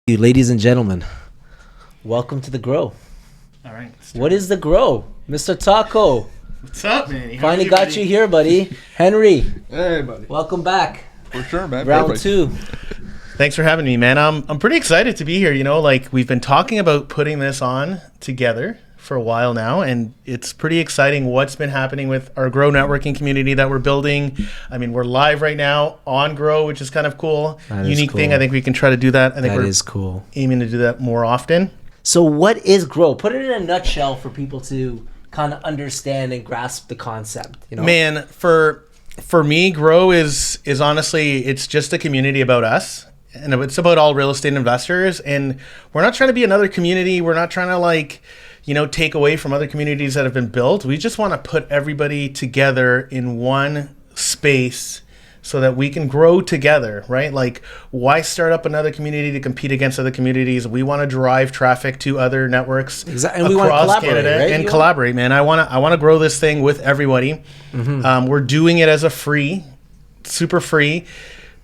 You, ladies and gentlemen, welcome to the Grow. All right. What is the Grow, Mr. Taco? What's up, Manny? Finally got you here, buddy. Henry, Hey, buddy. welcome back. For sure, man. Round Perfect. 2. Thanks for having me, man. I'm pretty excited to be here. You know, like we've been talking about putting this on together for a while now, and it's pretty exciting what's been happening with our Grow networking community that we're building. I mean, we're live right now on Grow, which is kind of cool. That is Unique thing. cool. I think we can try to do that. I think That we're is cool. aiming to do that more often. So what is Grow? Put it in a nutshell for people to kind of understand and grasp the concept. You know, Man, for me, Grow is honestly, it's just a community about us. And it's about all real estate investors. And we're not trying to be another community. We're not trying to take away from other communities that have been built. We just want to put everybody together in one space so that we can grow together, right? Like, why start up another community to compete against other communities? We want to drive traffic to other networks Exactly. And we want to across collaborate, Canada right? and collaborate, man. I want to grow this thing with everybody. We're doing it as a super free,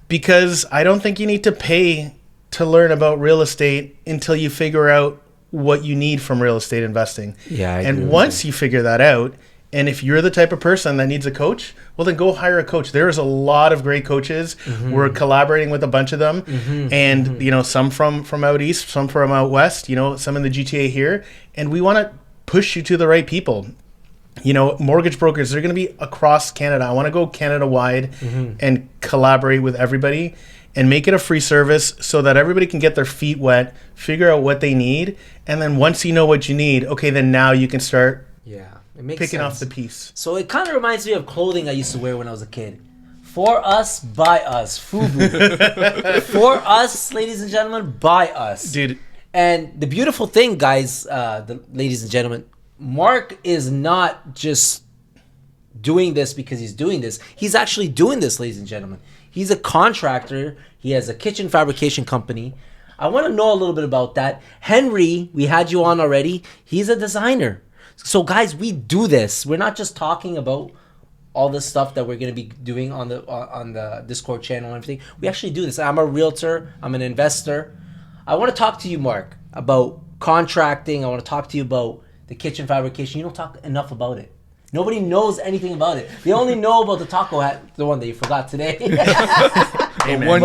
because I don't think you need to pay to learn about real estate until you figure out what you need from real estate investing. Yeah, I agree and with once you figure that out, and if you're the type of person that needs a coach, well, then go hire a coach. There is a lot of great coaches. We're collaborating with a bunch of them, and some from out east, some from out west. Some in the GTA here, and we want to push you to the right people. Mortgage brokers, they're going to be across Canada. I want to go Canada-wide and collaborate with everybody and make it a free service so that everybody can get their feet wet, figure out what they need, and then once you know what you need, okay, then now you can start it makes picking sense. off the piece. So it kind of reminds me of clothing I used to wear when I was a kid. For us, by us. FUBU. For us, ladies and gentlemen, by us. Dude. And the beautiful thing, guys, ladies and gentlemen, Mark is not just doing this because he's doing this. He's actually doing this, ladies and gentlemen. He's a contractor. He has a kitchen fabrication company. I want to know a little bit about that. Henry, we had you on already. He's a designer. So, guys, we do this. We're not just talking about all this stuff that we're going to be doing on the Discord channel and everything. We actually do this. I'm a realtor. I'm an investor. I want to talk to you, Mark, about contracting. I want to talk to you about the kitchen fabrication. You don't talk enough about it. Nobody knows anything about it. They only know about the taco hat, the one that you forgot today. The one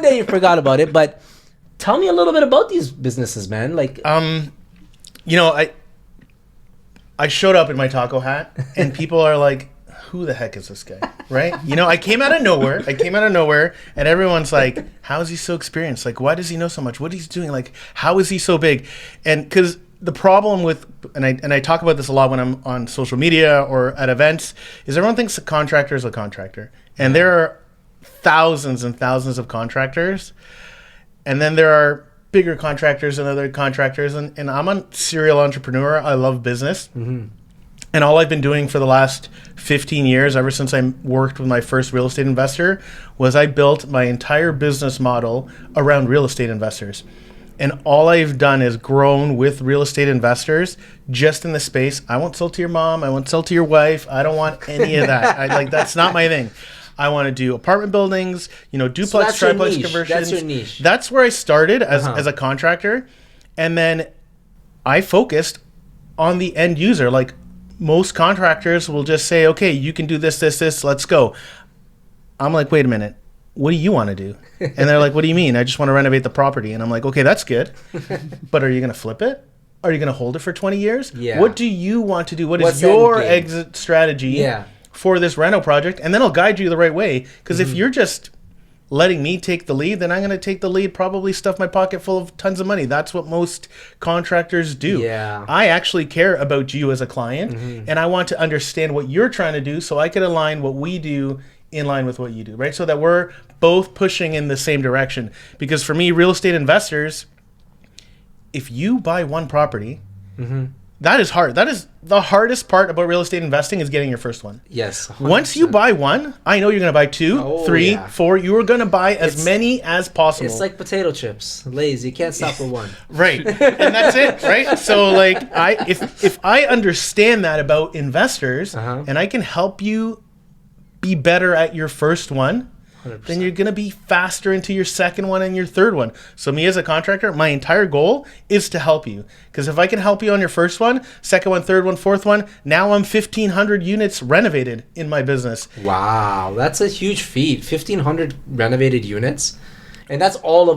day you forgot about it. But tell me a little bit about these businesses, man. Like, I showed up in my taco hat, and people are like, who the heck is this guy, right? I came out of nowhere, and everyone's like, how is he so experienced? Like, why does he know so much? What is he doing? Like, how is he so big? And because the problem with, and I talk about this a lot when I'm on social media or at events, is everyone thinks a contractor is a contractor. And there are thousands and thousands of contractors. And then there are bigger contractors and other contractors. And I'm a serial entrepreneur. I love business. And all I've been doing for the last 15 years, ever since I worked with my first real estate investor, was I built my entire business model around real estate investors. And all I've done is grown with real estate investors just in the space. I won't sell to your mom. I won't sell to your wife. I don't want any of that. That's not my thing. I want to do apartment buildings, duplex, triplex conversions. That's your niche. That's where I started as a contractor. And then I focused on the end user. Like, most contractors will just say, okay, you can do this, let's go. I'm like, wait a minute. What do you want to do? And they're like, what do you mean? I just want to renovate the property. And I'm like, okay, that's good. But are you going to flip it? Are you going to hold it for 20 years? Yeah. What do you want to do? What's What's your end game? exit strategy for this reno project? And then I'll guide you the right way. Because if you're just letting me take the lead, then I'm going to take the lead, probably stuff my pocket full of tons of money. That's what most contractors do. Yeah. I actually care about you as a client, and I want to understand what you're trying to do so I can align what we do in line with what you do, right? So that we're both pushing in the same direction. Because for me, real estate investors, if you buy one property, that is hard. That is the hardest part about real estate investing, is getting your first one. Yes. 100%. Once you buy one, I know you're going to buy two, three, four. You are going to buy as many as possible. It's like potato chips. Lazy. You can't stop for one. Right. And that's it, right? So like if I understand that about investors, and I can help you be better at your first one, then you're going to be faster into your second one and your third one. So me as a contractor, my entire goal is to help you. Because if I can help you on your first one, second one, third one, fourth one, now I'm 1,500 units renovated in my business. Wow, that's a huge feat. 1,500 renovated units. And that's all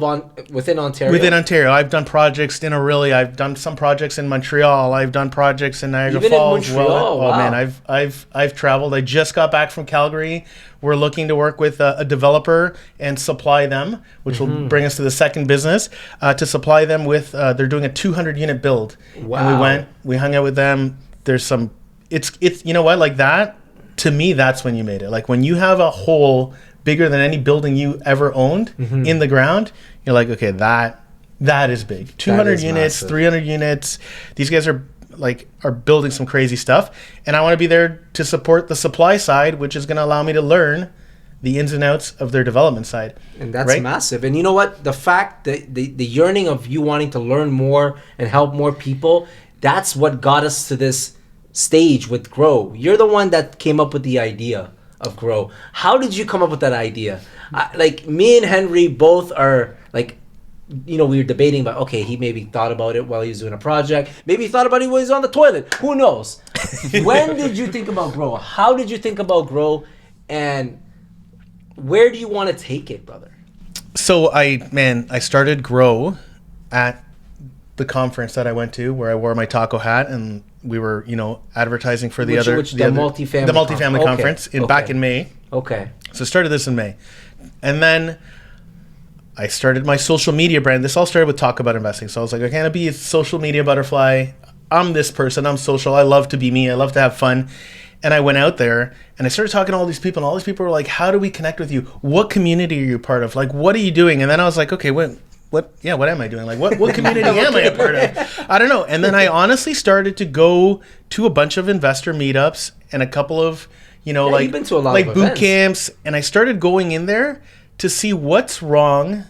within Ontario? Within Ontario. I've done projects in Orillia. I've done some projects in Montreal. I've done projects in Niagara Falls. In Montreal, wow. Man, I've traveled. I just got back from Calgary. We're looking to work with a developer and supply them, which will bring us to the second business, to supply them with, they're doing a 200-unit build. Wow. And we hung out with them. There's some, it's you know what, like that, to me, that's when you made it. Like when you have a hole bigger than any building you ever owned in the ground, you're like, okay, that is big. 200 units, massive. 300 units. These guys are building some crazy stuff, and I want to be there to support the supply side, which is going to allow me to learn the ins and outs of their development side. And that's massive. And you know what? The fact that the yearning of you wanting to learn more and help more people, that's what got us to this stage with Grow. You're the one that came up with the idea of Grow. How did you come up with that idea? Like me and Henry both are like, you know, we were debating about, okay, he maybe thought about it while he was doing a project. Maybe he thought about it while he was on the toilet. Who knows? When did you think about Grow? How did you think about Grow? And where do you want to take it, brother? So I started Grow at the conference that I went to, where I wore my taco hat, and we were, you know, advertising for the multifamily conference back in May. Okay. So I started this in May, and then I started my social media brand. This all started with Talk About Investing. So I was like, I can't be a social media butterfly. I'm this person. I'm social. I love to be me. I love to have fun. And I went out there and I started talking to all these people, and all these people were like, how do we connect with you? What community are you part of? Like, what are you doing? And then I was like, okay, what am I doing? Like, what community am I a part of? I don't know. And then I honestly started to go to a bunch of investor meetups and a couple of, you know, you've been to a lot like of boot events. camps. And I started going in there to see what's wrong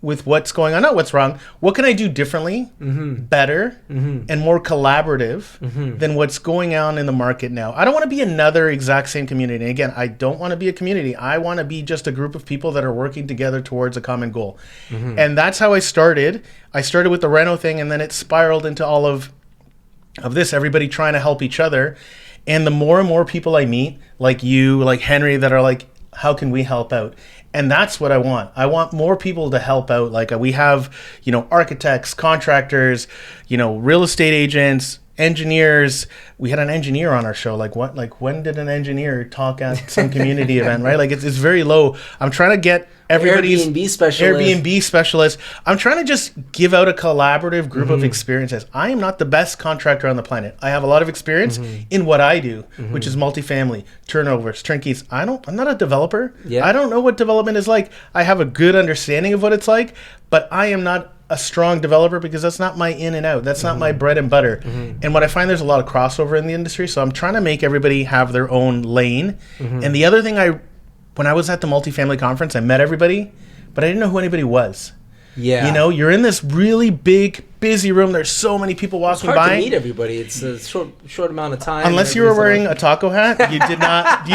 with what's going on. Not what's wrong. What can I do differently, better, and more collaborative than what's going on in the market now? I don't want to be another exact same community. And again, I don't want to be a community. I want to be just a group of people that are working together towards a common goal. And that's how I started. I started with the reno thing, and then it spiraled into all of this, everybody trying to help each other. And the more and more people I meet, like you, like Henry, that are like, how can we help out? And that's what I want. I want more people to help out. Like we have, you know, architects, contractors, you know, real estate agents, engineers. We had an engineer on our show. Like what? Like when did an engineer talk at some community event, right? Like it's very low. I'm trying to get everybody's Airbnb specialist. I'm trying to just give out a collaborative group of experiences. I am not the best contractor on the planet. I have a lot of experience in what I do, which is multifamily, turnovers, turnkeys. I'm not a developer. Yeah. I don't know what development is like. I have a good understanding of what it's like, but I am not a strong developer because that's not my in and out. That's not my bread and butter. And what I find, there's a lot of crossover in the industry. So I'm trying to make everybody have their own lane. And the other thing, when I was at the multifamily conference, I met everybody, but I didn't know who anybody was. Yeah. You know, you're in this really big, busy room. There's so many people walking by. It's hard to meet everybody. It's a short amount of time. Unless you were wearing a taco hat, you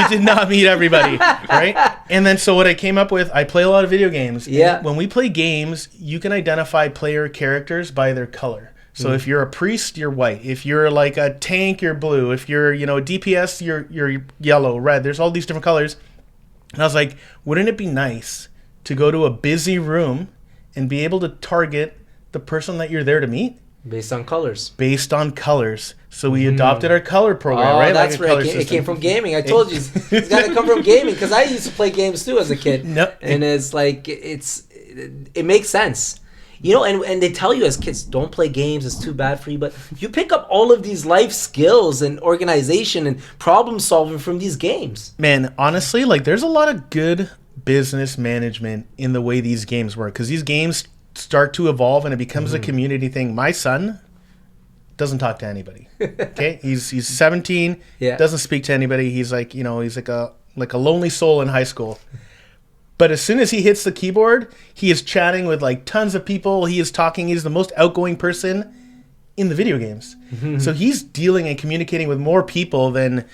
did not meet everybody, right? And then so what I came up with, I play a lot of video games. Yeah. When we play games, you can identify player characters by their color. So if you're a priest, you're white. If you're like a tank, you're blue. If you're, you know, a DPS, you're yellow, red. There's all these different colors. And I was like, wouldn't it be nice to go to a busy room and be able to target the person that you're there to meet? Based on colors. So we adopted our color program, right? That's like right. It came from gaming. I told you it's got to come from gaming because I used to play games too as a kid. And it's like, it makes sense. You know, and they tell you as kids, don't play games, it's too bad for you. But you pick up all of these life skills and organization and problem solving from these games. Man, honestly, like there's a lot of good business management in the way these games work, because these games start to evolve and it becomes a community thing. My son doesn't talk to anybody. Okay, he's 17, doesn't speak to anybody. He's like, you know, he's like a lonely soul in high school. But as soon as he hits the keyboard, he is chatting with like tons of people. He is talking. He's the most outgoing person in the video games. So he's dealing and communicating with more people than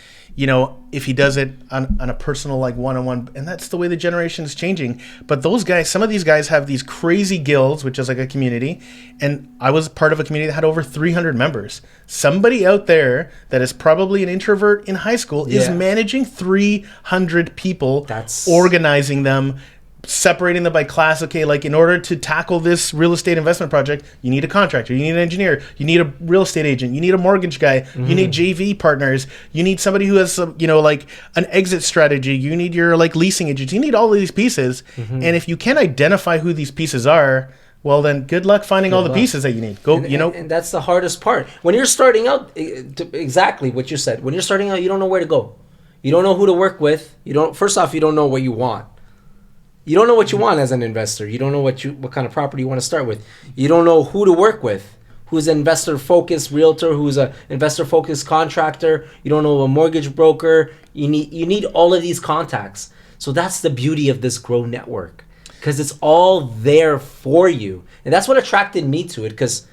if he does it on a personal, like, one-on-one, and that's the way the generation is changing. But those guys, some of these guys have these crazy guilds, which is like a community, and I was part of a community that had over 300 members. Somebody out there that is probably an introvert in high school is managing 300 people, organizing them, separating them by class. Okay, like, in order to tackle this real estate investment project, you need a contractor, you need an engineer, you need a real estate agent, you need a mortgage guy, you need JV partners, you need somebody who has some, like, an exit strategy, you need your, like, leasing agents, you need all of these pieces. And if you can't identify who these pieces are, well, then good luck finding all the pieces that you need. And that's the hardest part. When you're starting out, exactly what you said. When you're starting out, you don't know where to go. You don't know who to work with. First off, you don't know what you want. You don't know what you want as an investor. You don't know what kind of property you want to start with. You don't know who to work with. Who's an investor-focused realtor? Who's an investor-focused contractor? You don't know a mortgage broker. You need all of these contacts. So that's the beauty of this Grow Network, because it's all there for you. And that's what attracted me to it, because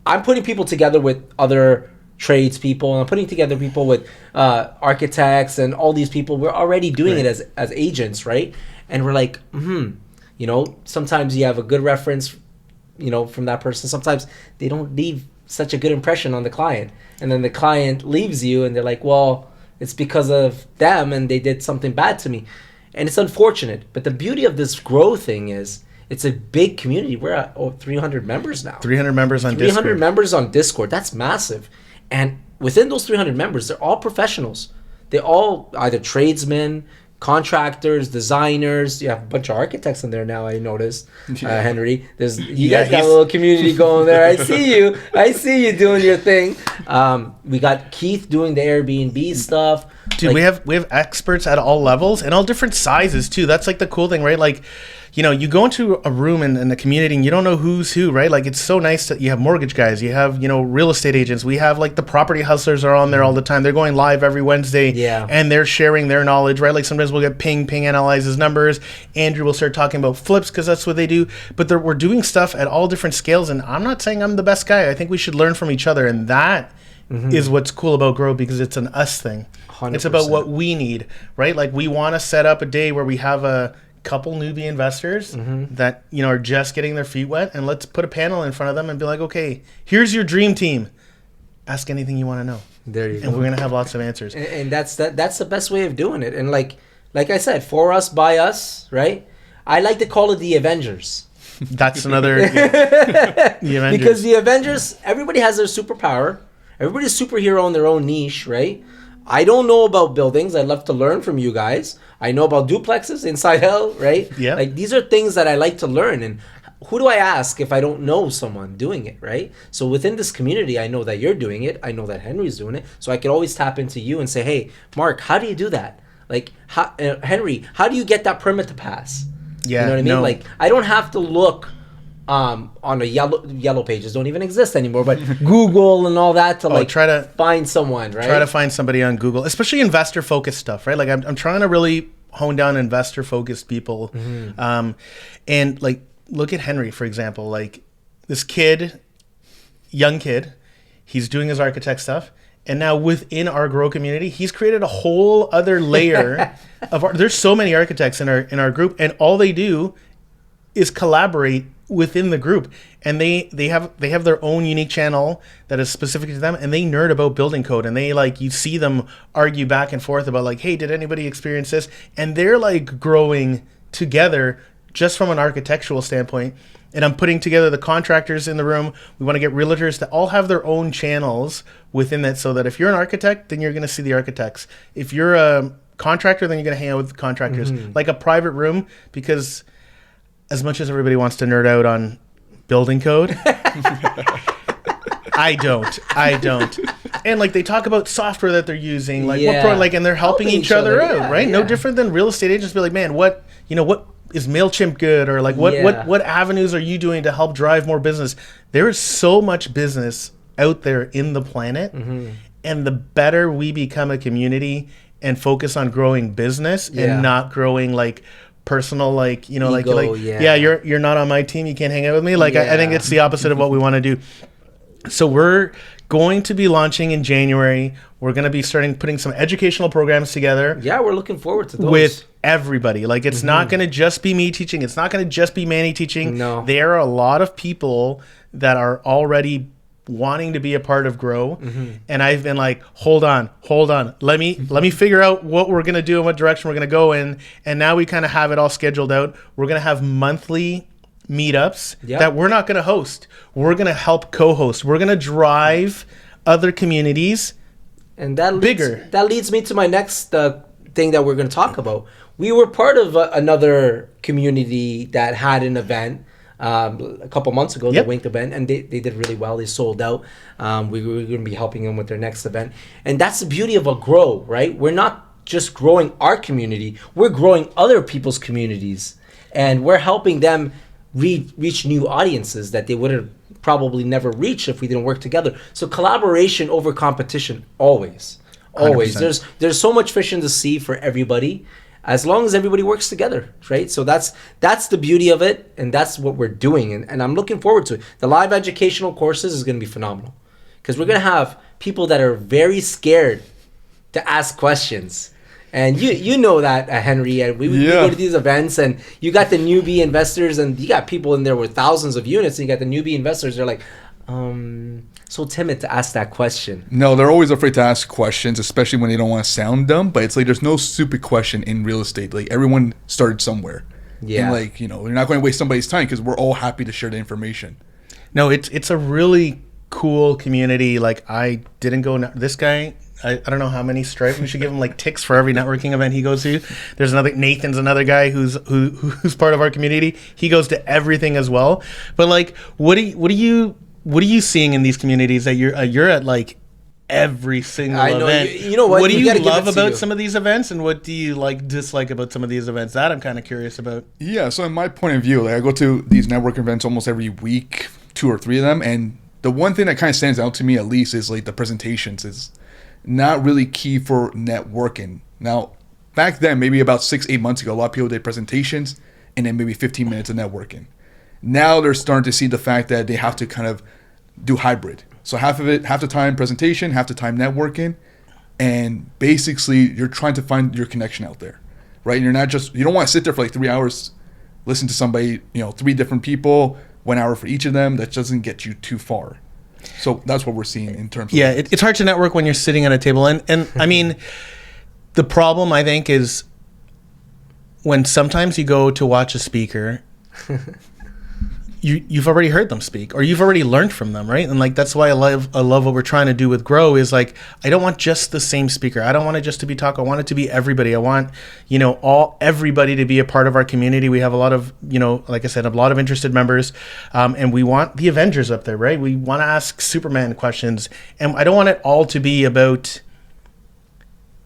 I'm putting people together with other tradespeople, and I'm putting together people with architects and all these people. We're already doing it as agents, right? And we're like, sometimes you have a good reference, from that person. Sometimes they don't leave such a good impression on the client. And then the client leaves you and they're like, well, it's because of them and they did something bad to me. And it's unfortunate. But the beauty of this Grow thing is it's a big community. We're at 300 members now. 300 members on Discord. 300 members on Discord. That's massive. And within those 300 members, they're all professionals. They're all either tradesmen, contractors, designers. You have a bunch of architects in there now, I noticed. Henry, you guys got a little community going there. I see you doing your thing. We got Keith doing the Airbnb stuff. Dude, we have experts at all levels and all different sizes too. That's like the cool thing, right? Like, you go into a room in the community and you don't know who's who, right? Like, it's so nice that you have mortgage guys, you have, real estate agents. We have, like, the property hustlers are on there all the time. They're going live every Wednesday and they're sharing their knowledge, right? Like, sometimes we'll get Ping analyzes numbers. Andrew will start talking about flips because that's what they do. But we're doing stuff at all different scales. And I'm not saying I'm the best guy. I think we should learn from each other. And that is what's cool about Grow, because it's an us thing. 100%. It's about what we need, right? Like, we want to set up a day where we have a couple newbie investors that are just getting their feet wet, and let's put a panel in front of them and be like, okay, here's your dream team, ask anything you want to know. There you go. And we're gonna have lots of answers. And that's the best way of doing it. And like I said, for us, by us, right? I like to call it the Avengers. That's another the Avengers. Because the Avengers, everybody has their superpower, everybody's superhero in their own niche, right? I don't know about buildings. I'd love to learn from you guys. I know about duplexes, inside hell, right? Yeah. Like, these are things that I like to learn. And who do I ask if I don't know someone doing it, right? So within this community, I know that you're doing it. I know that Henry's doing it. So I could always tap into you and say, hey, Mark, how do you do that? Like, Henry, how do you get that permit to pass? Yeah, you know what I mean? No. Like, I don't have to look on a yellow pages, don't even exist anymore, but Google and all that to try to find someone, right? Try to find somebody on Google, especially investor focused stuff, right? Like, I'm trying to really hone down investor focused people. And like, look at Henry, for example. Like, this young kid, he's doing his architect stuff, and now within our Grow community, he's created a whole other layer there's so many architects in our group, and all they do is collaborate within the group, and they have their own unique channel that is specific to them, and they nerd about building code, and they, like, you see them argue back and forth about, like, hey, did anybody experience this? And they're, like, growing together just from an architectural standpoint. And I'm putting together the contractors in the room. We want to get realtors that all have their own channels within that, so that if you're an architect, then you're going to see the architects. If you're a contractor, then you're going to hang out with the contractors. Like a private room, because as much as everybody wants to nerd out on building code, I don't. And, like, they talk about software that they're using, like and they're helping each other out, right? No different than real estate agents be like, man, what is MailChimp good? Or like, what avenues are you doing to help drive more business? There is so much business out there in the planet. And the better we become a community and focus on growing business and not growing, like, personal, like, ego, like you're not on my team, you can't hang out with me. Like, I think it's the opposite of what we want to do. So we're going to be launching in January. We're going to be putting some educational programs together. Yeah, we're looking forward to those. With everybody. Like, it's not going to just be me teaching. It's not going to just be Manny teaching. No. There are a lot of people that are already wanting to be a part of Grow. And I've been like, hold on. Let me figure out what we're going to do and what direction we're going to go in. And now we kind of have it all scheduled out. We're going to have monthly meetups that we're not going to host. We're going to help co-host. We're going to drive other communities and that bigger. That leads me to my next thing that we're going to talk about. We were part of another community that had an event a couple months ago, the Wink event, and they did really well. They sold out. We were going to be helping them with their next event. And that's the beauty of a Grow, right? We're not just growing our community. We're growing other people's communities. And we're helping them reach new audiences that they would have probably never reached if we didn't work together. So collaboration over competition, always. 100%. There's so much fish in the sea for everybody, as long as everybody works together, right? So that's the beauty of it, and that's what we're doing, and I'm looking forward to it. The live educational courses is going to be phenomenal, because we're going to have people that are very scared to ask questions. And you know that, Henry, and we go to these events, and you got the newbie investors, and you got people in there with thousands of units, and you got the newbie investors. They're like, so timid to ask that question. No, they're always afraid to ask questions, especially when they don't want to sound dumb. But it's like there's no stupid question in real estate. Like, everyone started somewhere. Yeah. And like, you're not going to waste somebody's time, because we're all happy to share the information. No, it's a really cool community. Like, I didn't go. This guy, I don't know how many stripes. We should give him like ticks for every networking event he goes to. There's Nathan's another guy who's part of our community. He goes to everything as well. But like, what are you seeing in these communities that you're at, like every single event? You know what? What do you love about some of these events, and what do you dislike about some of these events? That I'm kind of curious about. Yeah, so in my point of view, like, I go to these network events almost every week, 2 or 3 of them, and the one thing that kind of stands out to me, at least, is like the presentations is not really key for networking. Now, back then, maybe about 6-8 months ago, a lot of people did presentations and then maybe 15 minutes of networking. Now they're starting to see the fact that they have to kind of do hybrid. So half the time presentation, half the time networking, and basically you're trying to find your connection out there, right? And you don't want to sit there for like 3 hours, listen to somebody, 3 different people, 1 hour for each of them. That doesn't get you too far. So that's what we're seeing in terms of... Yeah, it's hard to network when you're sitting at a table. And I mean, the problem, I think, is when sometimes you go to watch a speaker, you've already heard them speak, or you've already learned from them, right? And like, that's why I love what we're trying to do with Grow, is like, I don't want just the same speaker. I don't want it just to be Taco. I want it to be everybody. I want, everybody to be a part of our community. We have a lot of, like I said, a lot of interested members, and we want the Avengers up there, right? We want to ask Superman questions, and I don't want it all to be about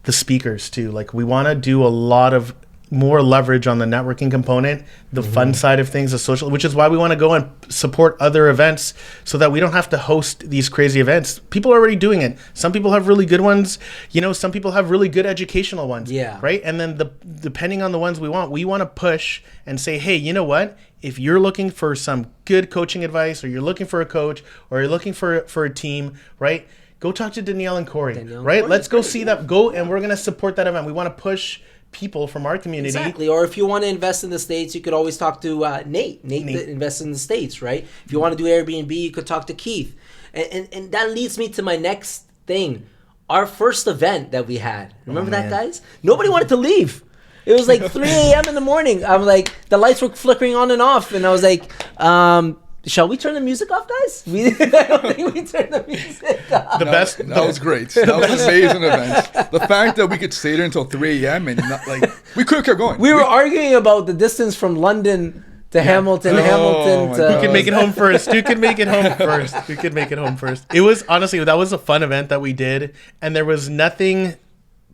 the speakers too. Like, we want to do a lot of more leverage on the networking component, the fun side of things, the social, which is why we want to go and support other events, so that we don't have to host these crazy events. People are already doing it. Some people have really good ones. Some people have really good educational ones. Yeah. Right. And then depending on the ones we want to push and say, hey, you know what? If you're looking for some good coaching advice, or you're looking for a coach, or you're looking for a team, right? Go talk to Danielle and Corey, right? Let's go see that. Go, and we're going to support that event. We want to push people from our community. Exactly. Or if you want to invest in the States, you could always talk to Nate that invests in the States, right? If you want to do Airbnb, you could talk to Keith. And that leads me to my next thing. Our first event that we had. Remember that, guys? Nobody wanted to leave. It was like 3 a.m. in the morning. I was like, the lights were flickering on and off. And I was like, shall we turn the music off, guys? I don't think we turned the music off. That was great. That was an amazing event. The fact that we could stay there until 3 a.m. and we could have kept going. We were arguing about the distance from London to Hamilton. Hamilton to... Who can make it home first? Who can make it home first? Who can make it home first? It was, honestly, that was a fun event that we did. And there was nothing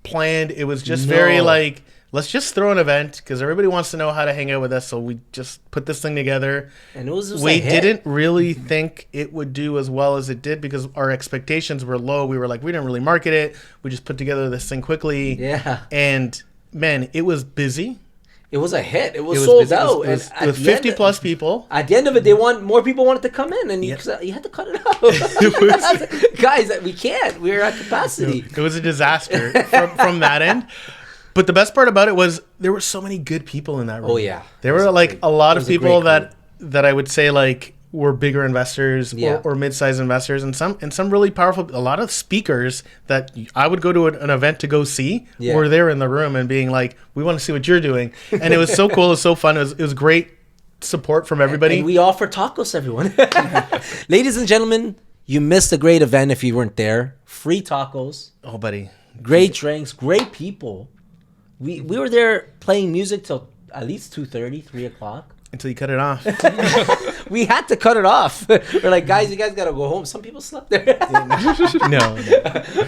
planned. It was just very like, let's just throw an event, because everybody wants to know how to hang out with us. So we just put this thing together. And it was just we didn't really think it would do as well as it did, because our expectations were low. We were like, we didn't really market it. We just put together this thing quickly. Yeah. And man, it was busy. It was a hit. It was It was sold busy. out. It was and at the 50 end, plus people. At the end of it, more people wanted to come in, and you had to cut it out. Guys, we can't. We're at capacity. It was a disaster from that end. But the best part about it was there were so many good people in that room. Oh yeah, there were like a lot of people great that I would say like were bigger investors or mid-sized investors, and some really powerful. A lot of speakers that I would go to an event to go see were there in the room and being like, "We want to see what you're doing," and it was so cool. It was so fun. It was great support from everybody. And we offer tacos, everyone. Ladies and gentlemen, you missed a great event if you weren't there. Free tacos. Oh, buddy. Great drinks. Great people. We were there playing music till at least 2:30, 3 o'clock. Until you cut it off. We had to cut it off. We're like, guys, you guys got to go home. Some people slept there. No.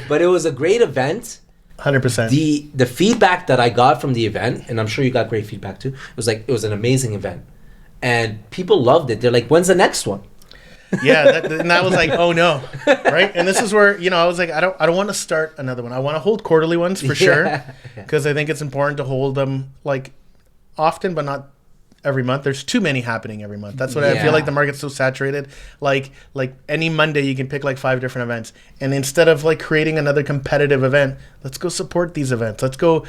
But it was a great event. 100%. The feedback that I got from the event, and I'm sure you got great feedback too, it was an amazing event. And people loved it. They're like, when's the next one? Yeah, and that was like, oh no, right? And this is where I was like, I don't want to start another one. I want to hold quarterly ones for sure, because I think it's important to hold them like often, but not every month. There's too many happening every month. That's what I feel like. The market's so saturated. Like any Monday, you can pick like 5 different events, and instead of like creating another competitive event, let's go support these events. Let's go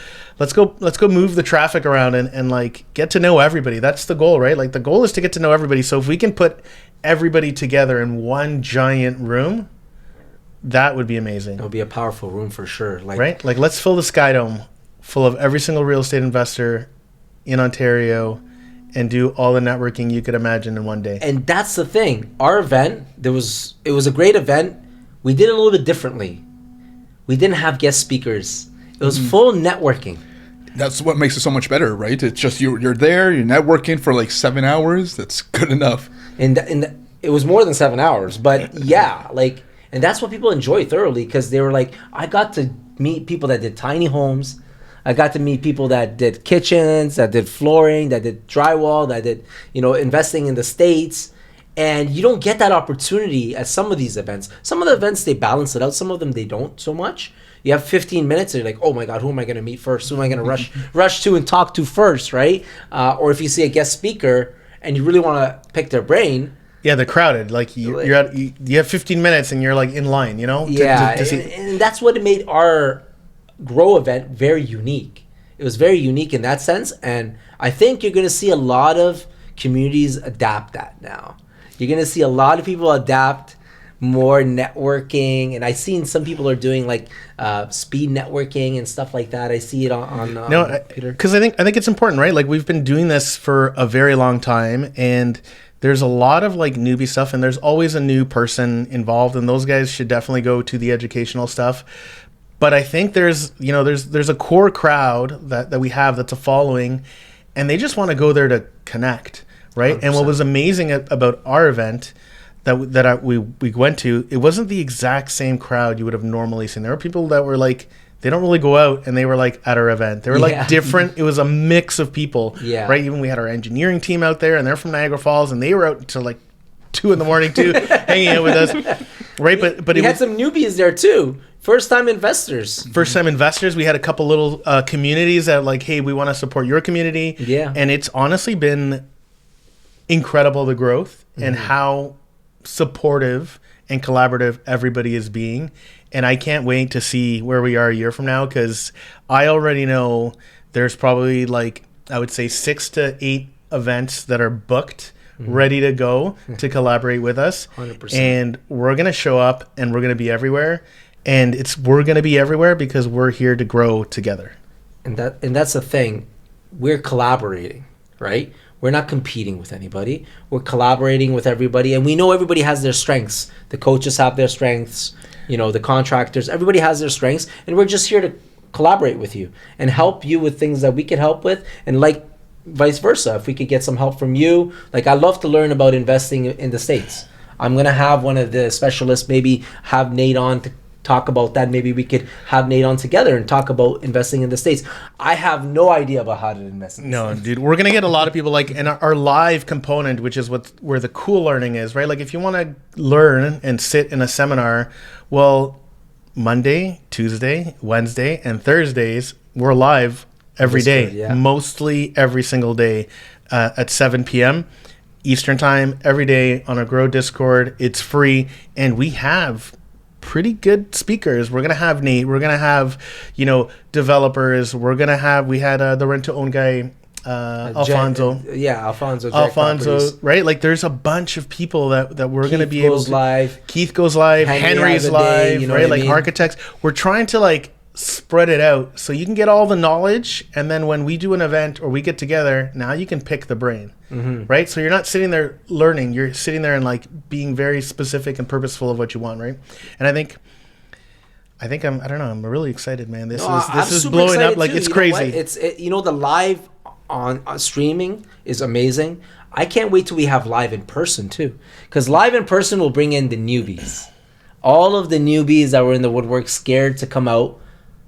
move the traffic around and like get to know everybody. That's the goal, right? Like the goal is to get to know everybody. So if we can put everybody together in one giant room, that would be amazing. It would be a powerful room for sure. Right? Like let's fill the Sky Dome full of every single real estate investor in Ontario and do all the networking you could imagine in one day. And that's the thing. Our event, it was a great event. We did it a little bit differently. We didn't have guest speakers. It was full networking. That's what makes it so much better, right? It's just you're there, you're networking for like 7 hours. That's good enough. And it was more than 7 hours, but and that's what people enjoy thoroughly, because they were like, I got to meet people that did tiny homes. I got to meet people that did kitchens, that did flooring, that did drywall, that did, investing in the States. And you don't get that opportunity at some of these events. Some of the events, they balance it out. Some of them, they don't so much. You have 15 minutes and you're like, oh my God, who am I going to meet first? Who am I going to rush to and talk to first, right? Or if you see a guest speaker and you really want to pick their brain. Yeah, they're crowded. Like you have 15 minutes and you're like in line, to see. And that's what made our Grow event very unique. It was very unique in that sense, and I think you're going to see a lot of communities adapt that now. You're going to see a lot of people adapt more networking, and I've seen some people are doing like speed networking and stuff like that. I see it on Peter. Because I think it's important, right? Like we've been doing this for a very long time, and there's a lot of like newbie stuff, and there's always a new person involved, and those guys should definitely go to the educational stuff. But I think there's a core crowd that we have that's a following, and they just want to go there to connect, right? 100%. And what was amazing about our event that we went to, it wasn't the exact same crowd you would have normally seen. There were people that were like, they don't really go out, and they were like at our event. They were like different. It was a mix of people, right? Even we had our engineering team out there, and they're from Niagara Falls, and they were out until like 2 a.m. too, hanging out with us, right? But we had some newbies there too. First-time investors. We had a couple little communities that like, hey, we want to support your community. Yeah. And it's honestly been incredible, the growth and how supportive and collaborative everybody is being. And I can't wait to see where we are a year from now, because I already know there's probably like, I would say 6 to 8 events that are booked, ready to go to collaborate with us. 100%. And we're going to show up and we're going to be everywhere. And we're going to be everywhere because we're here to grow together. And that's the thing. We're collaborating, right? We're not competing with anybody. We're collaborating with everybody, and we know everybody has their strengths. The coaches have their strengths, the contractors, everybody has their strengths, and we're just here to collaborate with you and help you with things that we can help with, and like vice versa. If we could get some help from you, like I love to learn about investing in the States. I'm going to have one of the specialists, maybe have Nate on to talk about that. Maybe we could have Nate on together and talk about investing in the States. I have no idea about how to invest in the States. Dude, we're going to get a lot of people like, and our live component, which is where the cool learning is, right? Like if you want to learn and sit in a seminar, well, Monday, Tuesday, Wednesday, and Thursdays, we're live every Discord, day, yeah. mostly every single day at 7 p.m. Eastern time, every day on our Grow Discord. It's free, and we have pretty good speakers. We're gonna have Nate. We're gonna have, developers. We had the rent to own guy, Alfonso. Alfonso. Alfonso, right? Like, there's a bunch of people that we're gonna be able to. Live. Keith goes live. Henry's live. Right? Like, architects. We're trying to spread it out so you can get all the knowledge, and then when we do an event or we get together, now you can pick the brain. Right? So you're not sitting there learning, you're sitting there and being very specific and purposeful of what you want, right? And I I'm really excited, man. This is blowing up like too. It's crazy. The live on streaming is amazing. I can't wait till we have live in person too, because live in person will bring in the newbies. All of the newbies that were in the woodwork scared to come out.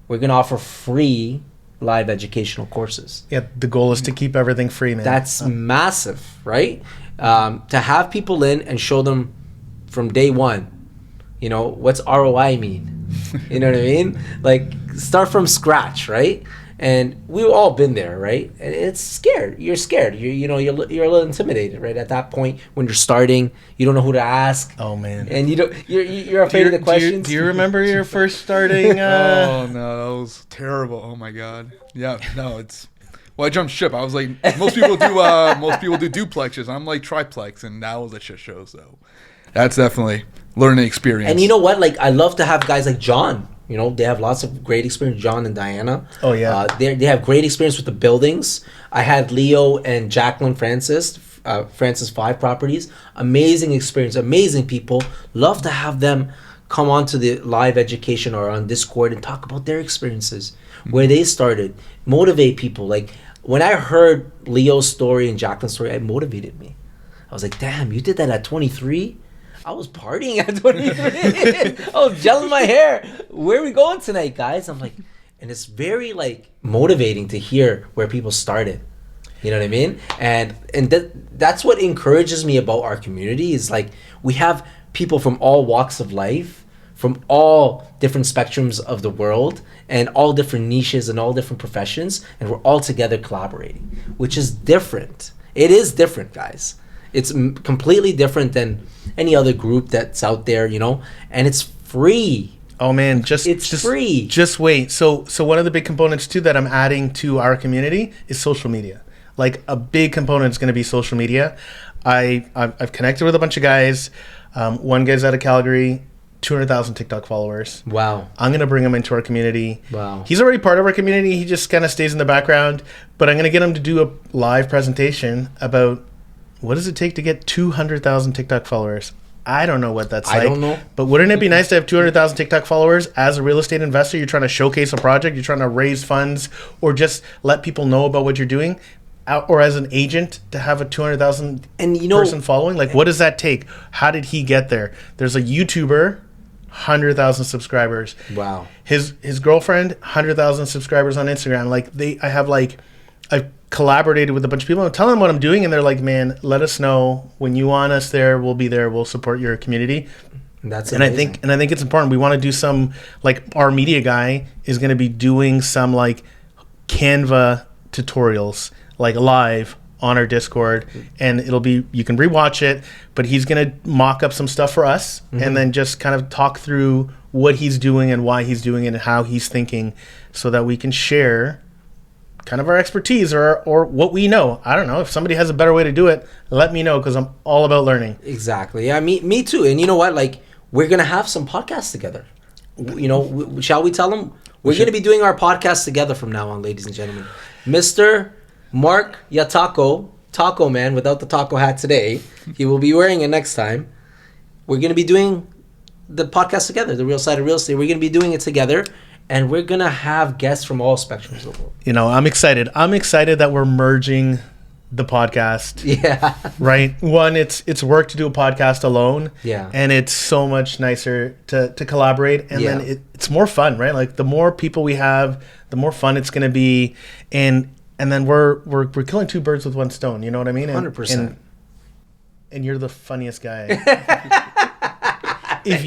We're going to offer free live educational courses. Yeah, the goal is to keep everything free, man. That's massive, right? To have people in and show them from day one, what's ROI mean? You know what I mean? Start from scratch, right? And we've all been there, right? And it's scared. You're scared. You're a little intimidated, right? At that point, when you're starting, you don't know who to ask. Oh man! And you're afraid of the questions. Do you remember your first starting? Oh no, that was terrible. Oh my god. Yeah, no, it's. Well, I jumped ship. I was like, most people do duplexes. I'm like triplex, and that was a shit show. So that's definitely learning experience. And you know what? I love to have guys like John. They have lots of great experience, John and Diana. Oh, yeah. They have great experience with the buildings. I had Leo and Jacqueline Francis 5 Properties. Amazing experience, amazing people. Love to have them come on to the live education or on Discord and talk about their experiences, where they started, motivate people. When I heard Leo's story and Jacqueline's story, it motivated me. I was like, damn, you did that at 23? I was partying at 23. I was gelling my hair. Where are we going tonight, guys? I'm like, and it's very motivating to hear where people started. You know what I mean? And that's what encourages me about our community is we have people from all walks of life, from all different spectrums of the world, and all different niches and all different professions, and we're all together collaborating, which is different. It is different, guys. It's completely different than any other group that's out there, and it's free. Oh man, just free. Just wait. So one of the big components too that I'm adding to our community is social media. A big component is going to be social media. I've connected with a bunch of guys. One guy's out of Calgary, 200,000 TikTok followers. Wow. I'm going to bring him into our community. Wow. He's already part of our community. He just kind of stays in the background, but I'm going to get him to do a live presentation about what does it take to get 200,000 TikTok followers? I don't know what that's like. I don't know. But wouldn't it be nice to have 200,000 TikTok followers as a real estate investor? You're trying to showcase a project, you're trying to raise funds, or just let people know about what you're doing. Or as an agent to have a 200,000 person following? What does that take? How did he get there? There's a YouTuber, 100,000 subscribers. Wow. His girlfriend, 100,000 subscribers on Instagram. I've collaborated with a bunch of people. I'm telling them what I'm doing, and they're like, man, let us know when you want us there. We'll be there. We'll support your community. That's amazing. I think it's important. We want to do some, our media guy is going to be doing some Canva tutorials, live on our Discord, and you can rewatch it, but he's going to mock up some stuff for us, and then just kind of talk through what he's doing and why he's doing it and how he's thinking, so that we can share kind of our expertise or what we know. I don't know. If somebody has a better way to do it, let me know, because I'm all about learning. Exactly. Yeah, me too. And you know what? We're going to have some podcasts together. Shall we tell them? We're going to be doing our podcast together from now on, ladies and gentlemen. Mr. Mark Yataco, Taco Man, without the taco hat today. He will be wearing it next time. We're going to be doing the podcast together, The Real Side of Real Estate. We're going to be doing it together. And we're going to have guests from all spectrums of the world. I'm excited. I'm excited that we're merging the podcast. Yeah. Right? One, it's work to do a podcast alone. Yeah. And it's so much nicer to collaborate. And then it's more fun, right? The more people we have, the more fun it's going to be. And then we're killing two birds with one stone. You know what I mean? 100%. And you're the funniest guy. If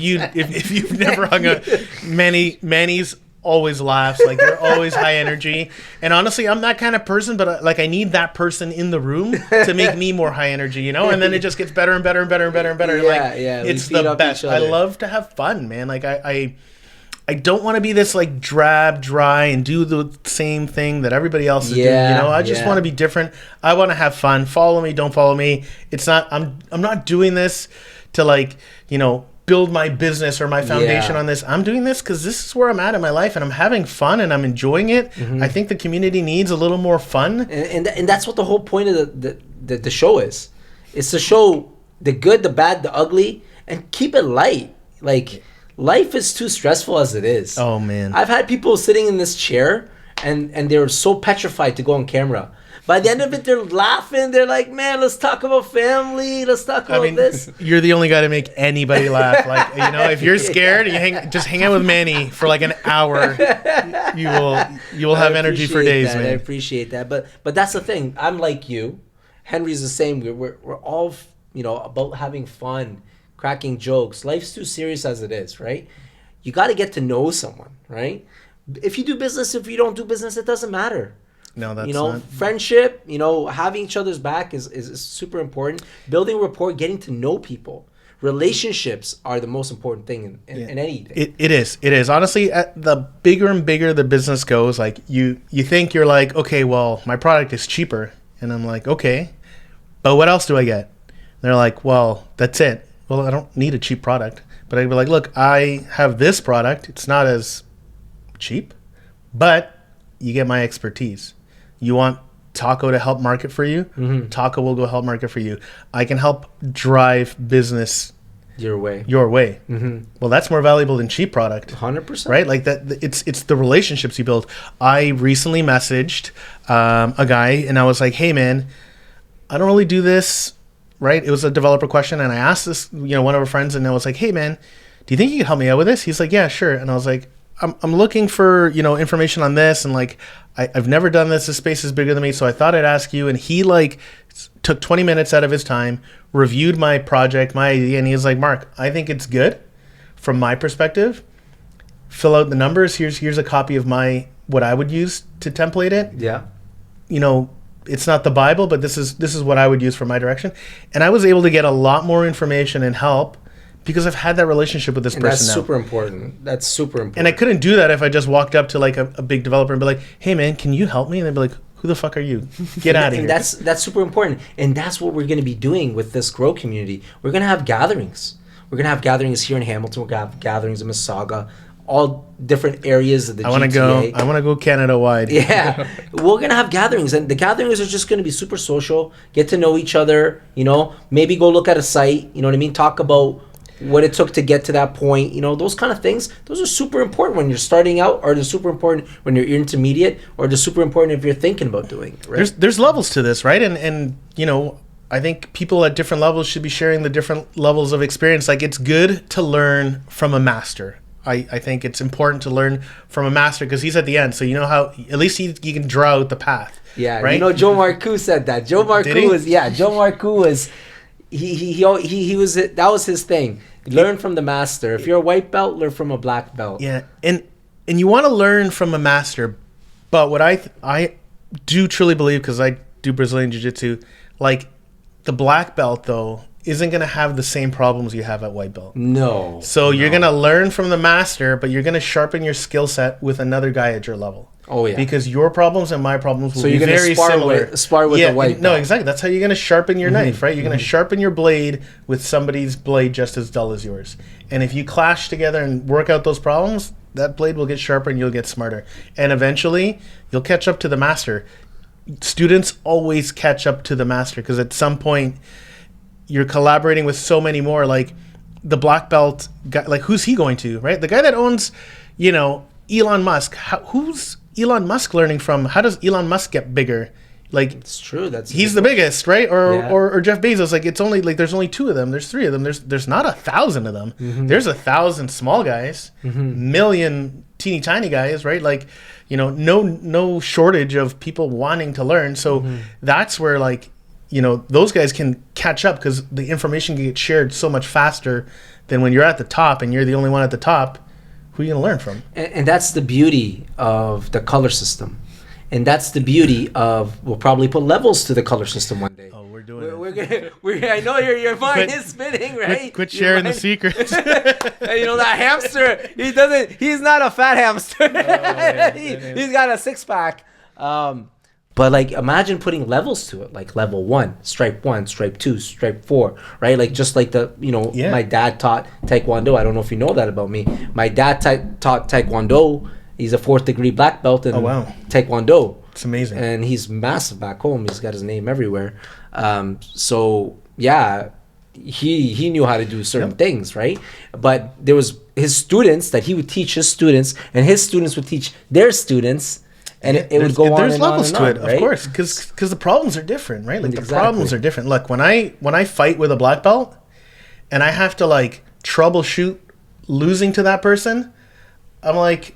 you've never hung out, Manny's always laughs. Like, you're always high energy. And honestly, I'm that kind of person, but like, I need that person in the room to make me more high energy, you know? And then it just gets better and better and better and better and better. It's the best. I love to have fun, man. Like, I don't want to be this like drab, dry, and do the same thing that everybody else is doing. You know, I just want to be different. I want to have fun. Follow me, don't follow me. It's not. I'm not doing this to like, you know, build my business or my foundation on this. I'm doing this because this is where I'm at in my life, and I'm having fun and I'm enjoying it. I think the community needs a little more fun, and that's what the whole point of the show is. It's to show the good, the bad, the ugly, and keep it light. Like, life is too stressful as it is. Oh, man. I've had people sitting in this chair and they're so petrified to go on camera. By the end of it, they're laughing. They're like, man, let's talk about family. Let's talk about this. You're the only guy to make anybody laugh. Like, you know, if you're scared, just hang out with Manny for like an hour. You will have energy for days, man. I appreciate that. But that's the thing. I'm like you. Henry's the same. We're all, you know, about having fun, cracking jokes. Life's too serious as it is, right? You got to get to know someone, right? If you do business, if you don't do business, it doesn't matter. No, that's not. Friendship, you know, having each other's back is super important. Building rapport, getting to know people. Relationships are the most important thing in anything. It is. Honestly, the bigger and bigger the business goes, like you think you're like, okay, well, my product is cheaper. And I'm like, okay, but what else do I get? And they're like, well, that's it. Well, I don't need a cheap product. But I'd be like, look, I have this product. It's not as cheap, but you get my expertise. You want Taco to help market for you? Taco will go help market for you. I can help drive business your way. Well, that's more valuable than cheap product. 100%. Right? Like that. It's the relationships you build. I recently messaged a guy and I was like, hey, man, I don't really do this. Right? It was a developer question. And I asked this, you know, one of our friends, and I was like, hey, man, do you think you could help me out with this? He's like, yeah, sure. And I was like, I'm looking for, you know, information on this, and like I've never done this. This space is bigger than me, so I thought I'd ask you. And he like took 20 minutes out of his time, reviewed my project, my idea, and he was like, Mark, I think it's good from my perspective. Fill out the numbers. Here's a copy of what I would use to template it. Yeah. You know, it's not the Bible, but this is what I would use for my direction. And I was able to get a lot more information and help because I've had that relationship with this person that's now. That's super important. And I couldn't do that if I just walked up to like a big developer and be like, hey, man, can you help me? And they'd be like, who the fuck are you? Get out of here. That's super important. And that's what we're going to be doing with this Grow community. We're going to have gatherings. We're going to have gatherings here in Hamilton. We're going to have gatherings in Mississauga, all different areas of the GTA. I want to go Canada wide. Yeah. We're going to have gatherings. And the gatherings are just going to be super social. Get to know each other, you know. Maybe go look at a site, you know what I mean? Talk about what it took to get to that point, you know, those kind of things. Those are super important when you're starting out, or they're super important when you're intermediate, or they're super important if you're thinking about doing it, right? There's levels to this, right? And you know, I think people at different levels should be sharing the different levels of experience. Like, it's good to learn from a master. I think it's important to learn from a master because he's at the end. So you know how, at least he can draw out the path. Yeah, right? You know, Joe Marcoux said that. Joe Marcoux was he was, that was his thing. Learn from the master. If you're a white belt, learn from a black belt. Yeah, and you want to learn from a master, but what I do truly believe, because I do Brazilian Jiu-Jitsu, like the black belt though isn't going to have the same problems you have at white belt. No. So you're going to learn from the master, but you're going to sharpen your skill set with another guy at your level. Oh yeah. Because your problems and my problems will so be very similar. Spar with a white belt. No, exactly. That's how you're going to sharpen your knife, right? You're going to sharpen your blade with somebody's blade just as dull as yours. And if you clash together and work out those problems, that blade will get sharper and you'll get smarter. And eventually, you'll catch up to the master. Students always catch up to the master because at some point, you're collaborating with so many more. Like the black belt guy, like who's he going to, right? The guy that owns, you know, Elon Musk. Who's Elon Musk learning from? How does Elon Musk get bigger? Like, it's true. He's the biggest, right? Or Jeff Bezos. Like, it's only like there's only 2 of them. There's 3 of them. There's not 1,000 of them. There's 1,000 small guys, million teeny tiny guys, right? Like, you know, no shortage of people wanting to learn. So that's where, like, you know, those guys can catch up because the information can get shared so much faster than when you're at the top and you're the only one at the top Who are you gonna learn from? And that's the beauty of the color system. And that's the beauty of, we'll probably put levels to the color system one day. Oh, we're doing it. I know your mind is spinning, right? Quit sharing the secrets. That hamster, he's not a fat hamster. He's got a six-pack. But like, imagine putting levels to it, like level 1, stripe 2, stripe 4, right? Like, just like my dad taught Taekwondo. I don't know if you know that about me. My dad taught Taekwondo. He's a 4th degree black belt in Taekwondo. It's amazing. And he's massive back home. He's got his name everywhere. So yeah, he knew how to do certain things, right? But there was his students that he would teach his students, and his students would teach their students. And it would go on. There's and levels on and to on, it, right? of course, because the problems are different, right? Like Exactly. the problems are different. Look, when I fight with a black belt, and I have to like troubleshoot losing to that person, I'm like,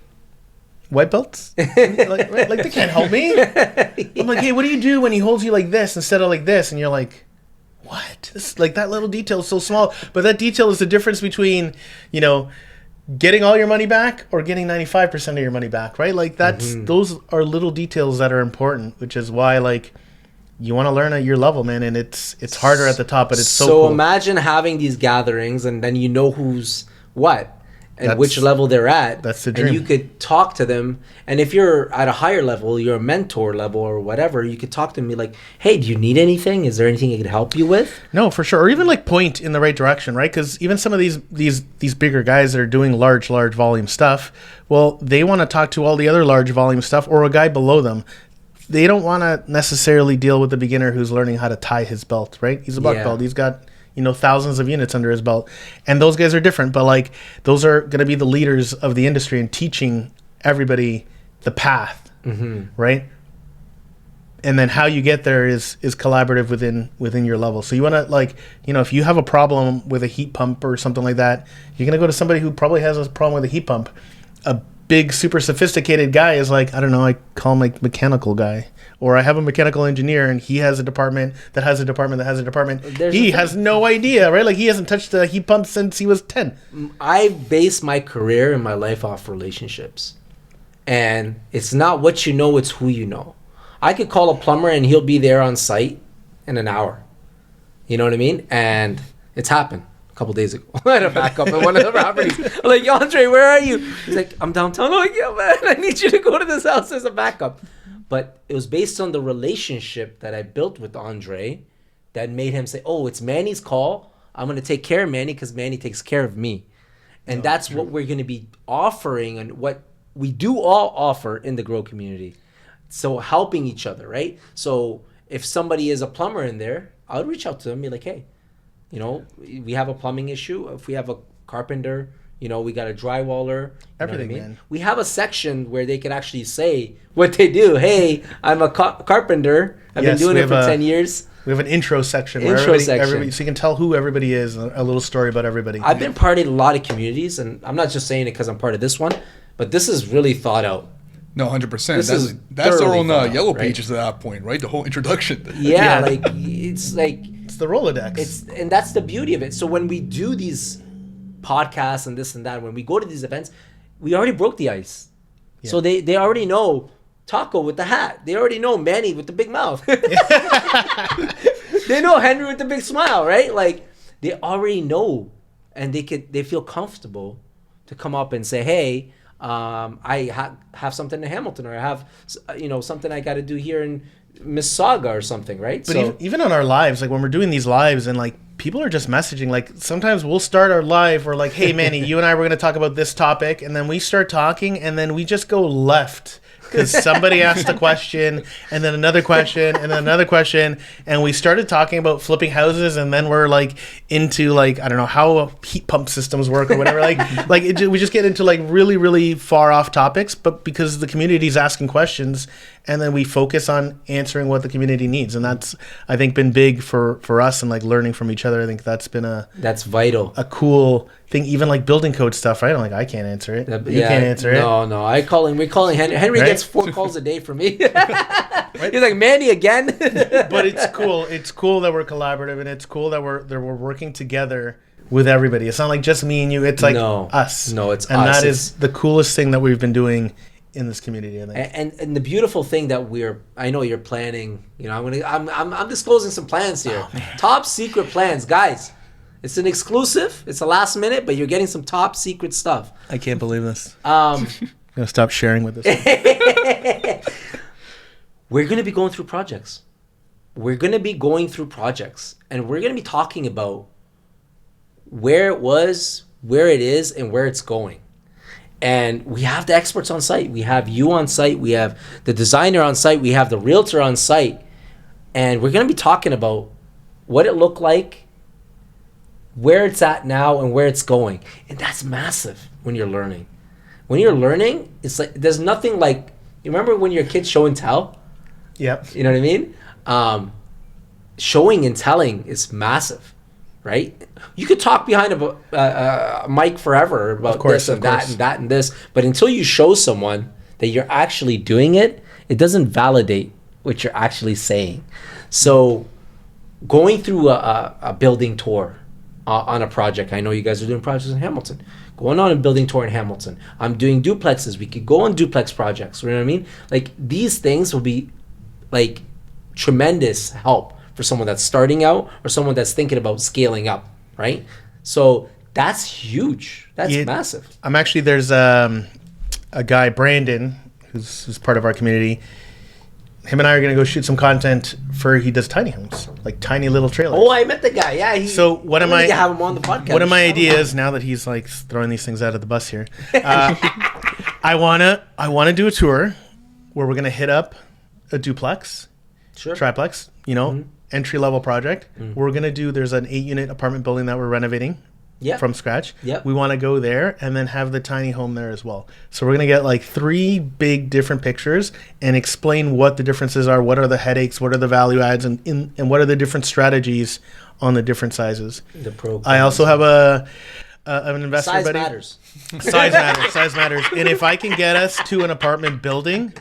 white belts, like they can't help me. I'm like, hey, what do you do when he holds you like this instead of like this? And you're like, what? Like that little detail is so small, but that detail is the difference between, getting all your money back or getting 95% of your money back, right? Like those are little details that are important, which is why like you want to learn at your level, man. And it's harder at the top, but it's so cool. Imagine having these gatherings and then who's what and which level they're at. That's the dream. And you could talk to them. And if you're at a higher level, you're a mentor level or whatever, you could talk to them and be like, hey, do you need anything? Is there anything I could help you with? No, for sure. Or even like point in the right direction, right? Because even some of these bigger guys that are doing large volume stuff, well, they want to talk to all the other large volume stuff or a guy below them. They don't want to necessarily deal with the beginner who's learning how to tie his belt, right? He's a black belt. He's got thousands of units under his belt, and those guys are different, but like those are going to be the leaders of the industry and teaching everybody the path, right? And then how you get there is collaborative within your level. So you want to like, if you have a problem with a heat pump or something like that, you're going to go to somebody who probably has a problem with a heat pump. A big, super sophisticated guy is like, I don't know, I call him like mechanical guy. Or I have a mechanical engineer and he has a department that has a department that has a department. He has no idea, right? Like he hasn't touched a heat pump since he was 10. I base my career and my life off relationships. And it's not what you know, it's who you know. I could call a plumber and he'll be there on site in an hour. You know what I mean? And it's happened a couple days ago. I had a backup at one of the properties. I'm like, Andre, where are you? He's like, I'm downtown. I'm like, yeah, man, I need you to go to this house as a backup. But it was based on the relationship that I built with Andre that made him say, oh, it's Manny's call. I'm going to take care of Manny because Manny takes care of me. And that's what we're going to be offering and what we do all offer in the Grow community. So helping each other, right? So if somebody is a plumber in there, I would reach out to them and be like, hey, we have a plumbing issue. If we have a carpenter, we got a drywaller. Everything, man. We have a section where they can actually say what they do. Hey, I'm a carpenter. I've been doing it for 10 years. We have an intro section where everybody, so you can tell who everybody is, a little story about everybody. I've been part of a lot of communities, and I'm not just saying it because I'm part of this one, but this is really thought out. No, 100%. That's our own yellow pages at that point, right? The whole introduction. Yeah, it's the Rolodex. And that's the beauty of it. So when we do these podcasts and this and that, when we go to these events, we already broke the ice. Yeah. So they already know Taco with the hat. They already know Manny with the big mouth. They know Henry with the big smile, right? Like they already know, and they feel comfortable to come up and say, hey, I have something in Hamilton, or I have something I got to do here in Mississauga or something, right? But even on our lives, like when we're doing these lives and like people are just messaging, like sometimes we'll start our live, we're like, hey Manny, you and I were going to talk about this topic, and then we start talking and then we just go left because somebody asked a question and then another question and then another question, and we started talking about flipping houses, and then we're like into like, I don't know how heat pump systems work or whatever, we just get into like really, really far off topics, but because the community's asking questions, and then we focus on answering what the community needs. And that's, I think, been big for us, and like learning from each other. I think that's been that's vital, a cool thing. Even like building code stuff, right? I'm like, I can't answer it. You can't answer it. No, we're calling Henry. Henry gets 4 calls a day from me. Right? He's like, Manny again. But it's cool. It's cool that we're collaborative, and it's cool that we're working together with everybody. It's not like just me and you. It's like us. No, it's and us. that is the coolest thing that we've been doing in this community, I think. And the beautiful thing that I know you're planning. I'm disclosing some plans here. Top secret plans, guys. It's an exclusive. It's a last minute, but you're getting some top secret stuff. I can't believe this. I'm gonna stop sharing with this. We're gonna be going through projects. And we're gonna be talking about where it was, where it is, and where it's going. And we have the experts on site. We have you on site. We have the designer on site. We have the realtor on site. And we're going to be talking about what it looked like, where it's at now, and where it's going. And that's massive when you're learning. When you're learning, it's like there's nothing like, you remember when you're a kid, show and tell? Yep. You know what I mean? Showing and telling is massive, right? You could talk behind a mic forever about this and that and that and this, but until you show someone that you're actually doing it, it doesn't validate what you're actually saying. So going through a building tour on a project, I know you guys are doing projects in Hamilton. Going on a building tour in Hamilton. I'm doing duplexes. We could go on duplex projects. You know what I mean? Like, these things will be like tremendous help for someone that's starting out or someone that's thinking about scaling up, right? So that's huge. That's massive. I'm actually, there's a guy, Brandon, who's part of our community. Him and I are going to go shoot some content he does tiny homes, like tiny little trailers. Oh, I met the guy. Yeah. So what am I? Have him on the podcast. One of my ideas, now that he's like throwing these things out of the bus here, I wanna do a tour where we're gonna hit up a duplex, triplex, entry level project. We're gonna do. There's an 8-unit apartment building that we're renovating. From scratch. We want to go there and then have the tiny home there as well. So we're going to get like 3 big different pictures and explain what the differences are, what are the headaches, what are the value adds, and what are the different strategies on the different sizes. I also have an investor Size buddy. matters. Size matters. And if I can get us to an apartment building,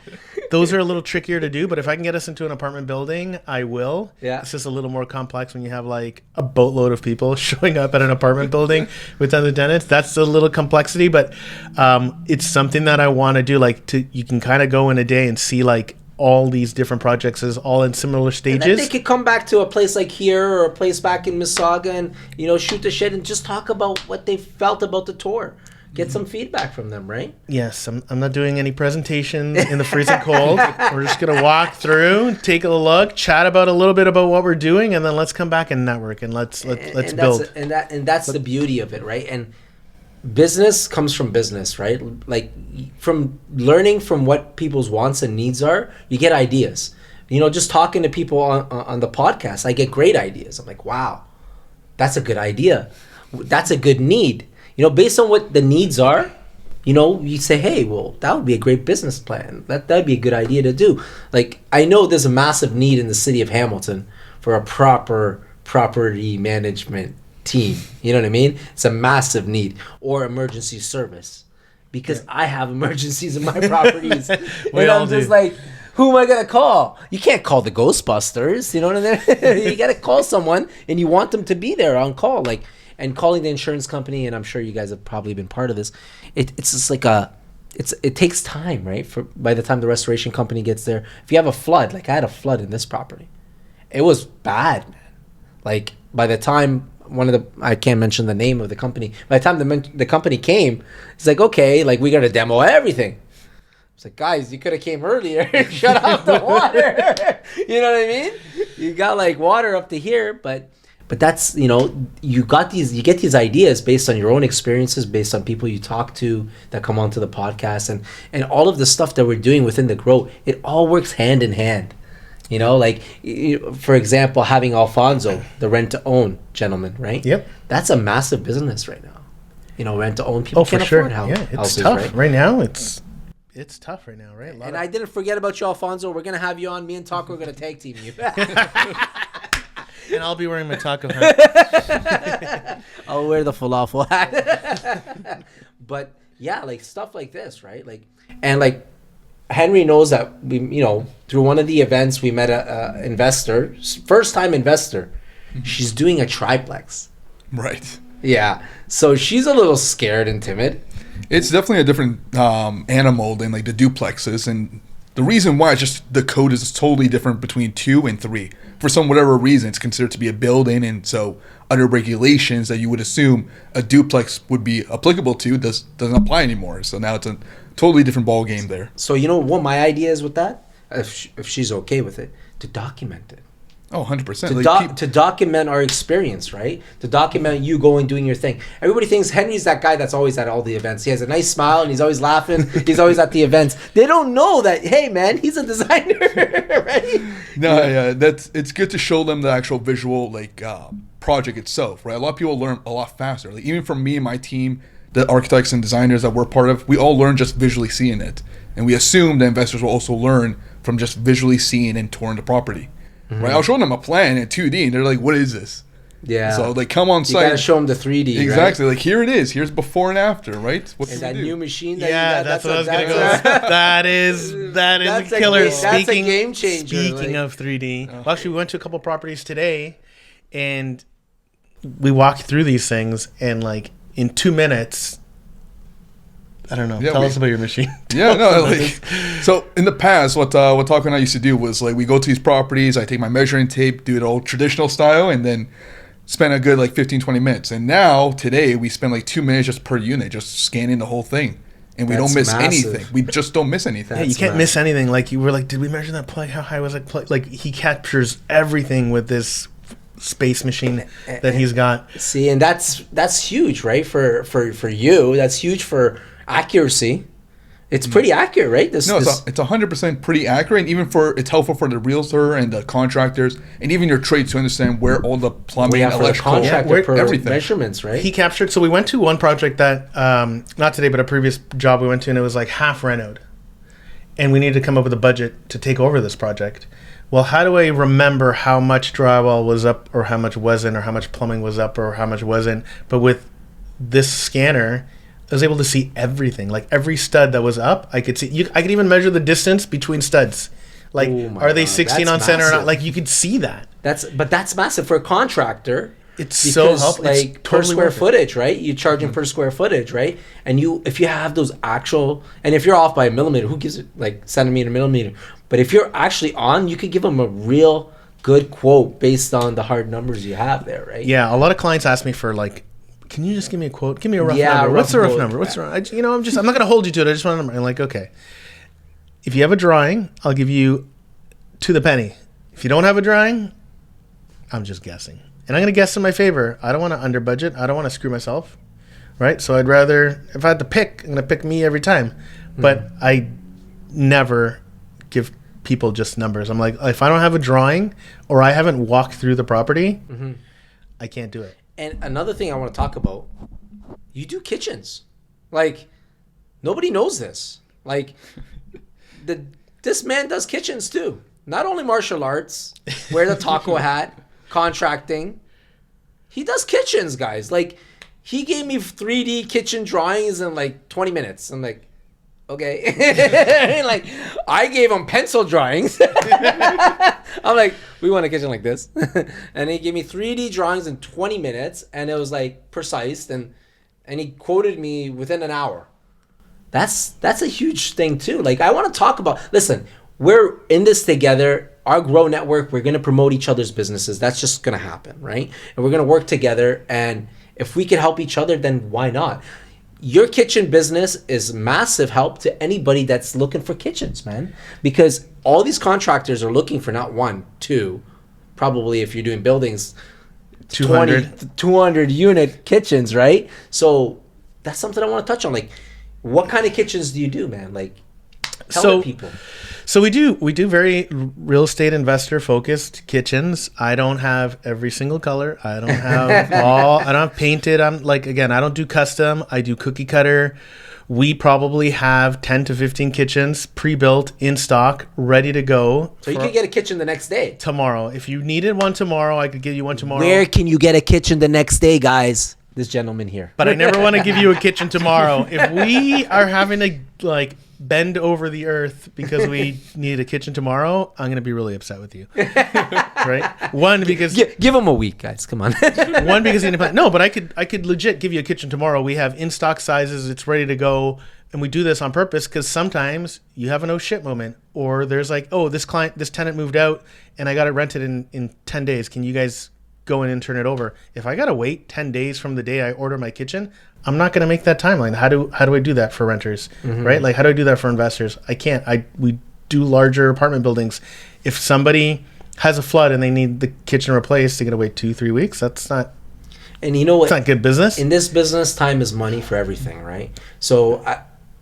those are a little trickier to do, but if I can get us into an apartment building, I will. Yeah. It's just a little more complex when you have like a boatload of people showing up at an apartment building with other tenants. That's a little complexity, but it's something that I want to do. Like, you can kind of go in a day and see like all these different projects is all in similar stages. And then they could come back to a place like here or a place back in Mississauga and shoot the shit and just talk about what they felt about the tour. Get some feedback from them, right? Yes, I'm not doing any presentations in the freezing cold. We're just gonna walk through, take a look, chat about a little bit about what we're doing, and then let's come back and network and let's build. That's the beauty of it, right? And business comes from business, right? Like, from learning from what people's wants and needs are, you get ideas. Just talking to people on the podcast, I get great ideas. I'm like, wow, that's a good idea. That's a good need. Based on what the needs are, you say, hey, well, that would be a great business plan. That'd be a good idea to do. Like, I know there's a massive need in the city of Hamilton for a proper property management team. You know what I mean? It's a massive need. Or emergency service. Because I have emergencies in my properties. I'm just like, who am I going to call? You can't call the Ghostbusters. You know what I mean? You got to call someone, and you want them to be there on call. Like, and calling the insurance company, and I'm sure you guys have probably been part of this. It's just like it takes time, right? By the time the restoration company gets there, if you have a flood, like I had a flood in this property, it was bad, man. Like, by the time I can't mention the name of the company. By the time the company came, it's like, okay, like, we got to demo everything. It's like, guys, you could have came earlier. Shut off the water. You know what I mean? You got like water up to here, but that's, you get these ideas based on your own experiences, based on people you talk to that come onto the podcast, and all of the stuff that we're doing within the Grow, it all works hand in hand. Like, for example, having Alfonso, the rent-to-own gentleman, right? Yep. That's a massive business right now. Rent-to-own, people can't afford houses. It's tough. Right now, it's tough right now, right? And I didn't forget about you, Alfonso. We're going to have you on. Me and Taco are going to tag team you. And I'll be wearing my taco hat. I'll wear the falafel hat. But yeah, like, stuff like this, right? Like, and like, Henry knows that we, through one of the events, we met a investor, first time investor. She's doing a triplex. Right. Yeah. So she's a little scared and timid. It's definitely a different animal than like the duplexes, and the reason why is just the code is totally different between 2 and 3. For some whatever reason, it's considered to be a building, and so other regulations that you would assume a duplex would be applicable to doesn't apply anymore. So now it's a totally different ball game there. So you know what my idea is with that? If she's okay with it, to document it. Oh, 100%. To document our experience, right? To document you going doing your thing. Everybody thinks Henry's that guy that's always at all the events. He has a nice smile and he's always laughing. He's always at the events. They don't know that, hey man, he's a designer, right? No, yeah, it's good to show them the actual visual project itself, right? A lot of people learn a lot faster. Like even from me and my team, the architects and designers that we're part of, we all learn just visually seeing it. And we assume the investors will also learn from just visually seeing and touring the property. Mm-hmm. Right, I'll show them a plan in 2D, and they're like, "What is this?" Yeah. So like, come on site. You gotta show them the 3D. Exactly. Right? Like here it is. Here's before and after. Right. What and that new machine. That's what I was gonna go. That is a killer. That's a game changer. Speaking of 3D, well, actually, we went to a couple properties today, and we walked through these things, and like in 2 minutes. I don't know. Tell us about your machine. Yeah, no. Like, so in the past, what Taco and I used to do was like we go to these properties. I take my measuring tape, do it old traditional style, and then spend a good like 15, 20 minutes. And now today we spend like 2 minutes just per unit, just scanning the whole thing, and we don't miss anything. We just don't miss anything. Yeah, you can't miss anything. Like you were like, did we measure that plug? How high was that plug? Like he captures everything with this space machine that he's got. See, and that's huge, right? For you, that's huge for accuracy. It's pretty accurate, right? It's 100% pretty accurate, and even it's helpful for the realtor and the contractors and even your trades to understand where all the plumbing, electrical, everything measurements, right? He captured. So we went to one project that not today, but a previous job we went to, and it was like half renoed, and we needed to come up with a budget to take over this project. Well, how do I remember how much drywall was up or how much wasn't, or how much plumbing was up or how much wasn't? But with this scanner, I was able to see everything. Like every stud that was up, I could see. I could even measure the distance between studs. Like, are they 16 on center or not? Like, you could see that. That's massive for a contractor. It's so helpful. Like per square footage, right? You charge them per square footage, right? And if you have those actual, and if you're off by a millimeter, who gives it like centimeter, millimeter? But if you're actually on, you could give them a real good quote based on the hard numbers you have there, right? Yeah, a lot of clients ask me for like, can you just give me a quote? Give me a rough number. What's the rough number? What's the rough? I'm not going to hold you to it. I just want a number. I'm like, okay. If you have a drawing, I'll give you to the penny. If you don't have a drawing, I'm just guessing. And I'm going to guess in my favor. I don't want to under budget. I don't want to screw myself. Right? So I'd rather, if I had to pick, I'm going to pick me every time. But I never give people just numbers. I'm like, if I don't have a drawing or I haven't walked through the property, I can't do it. And another thing I want to talk about, you do kitchens. Like, nobody knows this. Like, this man does kitchens too. Not only martial arts, wear the taco hat, contracting. He does kitchens, guys. Like, he gave me 3D kitchen drawings in like 20 minutes. I'm like, okay. Like, I gave him pencil drawings. I'm like, we want a kitchen like this. And he gave me 3D drawings in 20 minutes, and it was like precise, and he quoted me within an hour. That's a huge thing too. Like, I want to talk about, listen, we're in this together. Our Grow Network, we're going to promote each other's businesses. That's just going to happen, right? And we're going to work together, and if we can help each other, then why not? Your kitchen business is massive help to anybody that's looking for kitchens, man. Because all these contractors are looking for not one, two, probably if you're doing buildings, 200 unit kitchens, right? So that's something I want to touch on. Like, what kind of kitchens do you do, man? Like, tell the people. So we do very real estate investor focused kitchens. I don't have every single color. I don't have I don't have painted. I'm like, again, I don't do custom. I do cookie cutter. We probably have 10 to 15 kitchens pre-built in stock, ready to go. So you could get a kitchen the next day. Tomorrow. If you needed one tomorrow, I could give you one tomorrow. Where can you get a kitchen the next day, guys? This gentleman here. But I never want to give you a kitchen tomorrow. If we are having a bend over the earth because we need a kitchen tomorrow, I'm gonna be really upset with you, right? One, because give them a week, guys. Come on. one, because no, but I could legit give you a kitchen tomorrow. We have in stock sizes. It's ready to go. And we do this on purpose because sometimes you have an oh shit moment, or there's like, oh, this tenant moved out and I got it rented in 10 days. Can you guys go in and turn it over? If I got to wait 10 days from the day I order my kitchen, I'm not going to make that timeline. How do I do that for renters, right? Like, how do I do that for investors? I can't. We do larger apartment buildings. If somebody has a flood and they need the kitchen replaced, they're going to wait 2-3 weeks. That's not. And you know what? It's not good business. In this business, time is money for everything, right? So